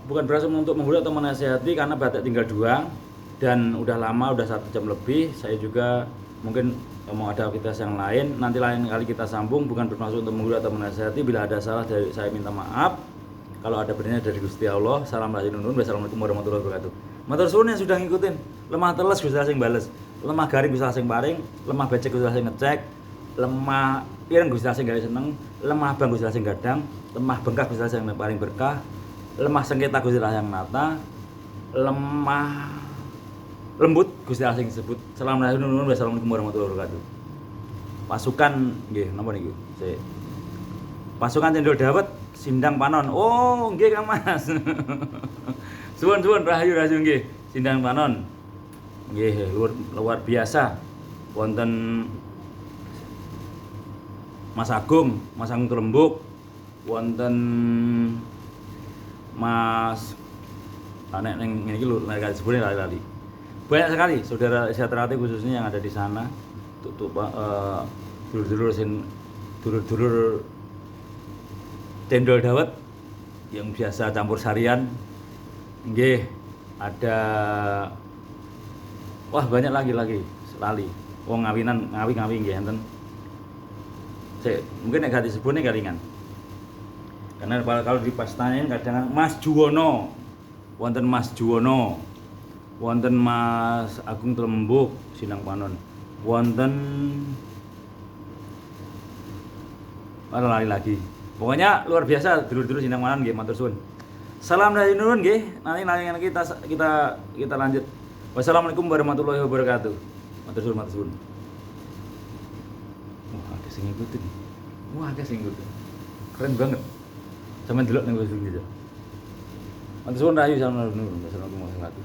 Bukan berasal untuk menghujat atau menasihati karena baterai tinggal 2 dan udah lama, udah 1 jam lebih. Saya juga mungkin mau ada aktivitas yang lain, nanti lain kali kita sambung. Bukan bermaksud untuk menghujat atau menasihati. Bila ada salah dari saya minta maaf, kalau ada benarnya dari Gusti Allah. Salam lahir nunun. Wassalamualaikum warahmatullahi wabarakatuh. Matur suwun yang sudah ngikutin. Lemah teles Gusti Allah sing bales, lemah garing Gusti Allah sing paring, lemah becek Gusti Allah sing ngecek, lemah ireng Gusti Allah sing gawe seneng, lemah bang Gusti Allah sing gadang, lemah bengkak Gusti Allah sing paling berkah, lemah sengketa Gusti Allah yang nata, lemah lembut Gusti Allah sing sebut. Salam lahir nunun. Wassalamualaikum warahmatullahi wabarakatuh. Pasukan nggih napa niku? Pasukan Cendol Dawet Sindang Panon. Oh, nggih Kang Mas. Suwun rahayu nggih. Sindang Panon. Nggih, luar biasa. Wonten Mas Agung Terembuk. Wonten Mas nek ning ngene iki lho nek disebutne lali-lali. Banyak sekali saudara Sejahtera khususnya yang ada di sana. Dulur-dulur Cendol Dawet yang biasa campur sarian. Nggih, ada wah banyak lagi lali. Wong ngawi nggih enten. Mungkin nek gak disebutne kelingan. Karena kalau dipastanin kadang Mas Juwono, wonten Mas Juwono, wonten Mas Agung Terembuk Sindang Panon, wonten ada lagi. Pokoknya luar biasa dulur-dulur Sindang Panon nggih matur suwun. Salam dari nurun nggih. Nanti kita lanjut. Wassalamualaikum warahmatullahi wabarakatuh. Matur suwun. Wah, akeh sing ngikutin. Keren banget. Sampeyan delok ning video. Matur suwun rahayu. Assalamualaikum warahmatullahi wabarakatuh.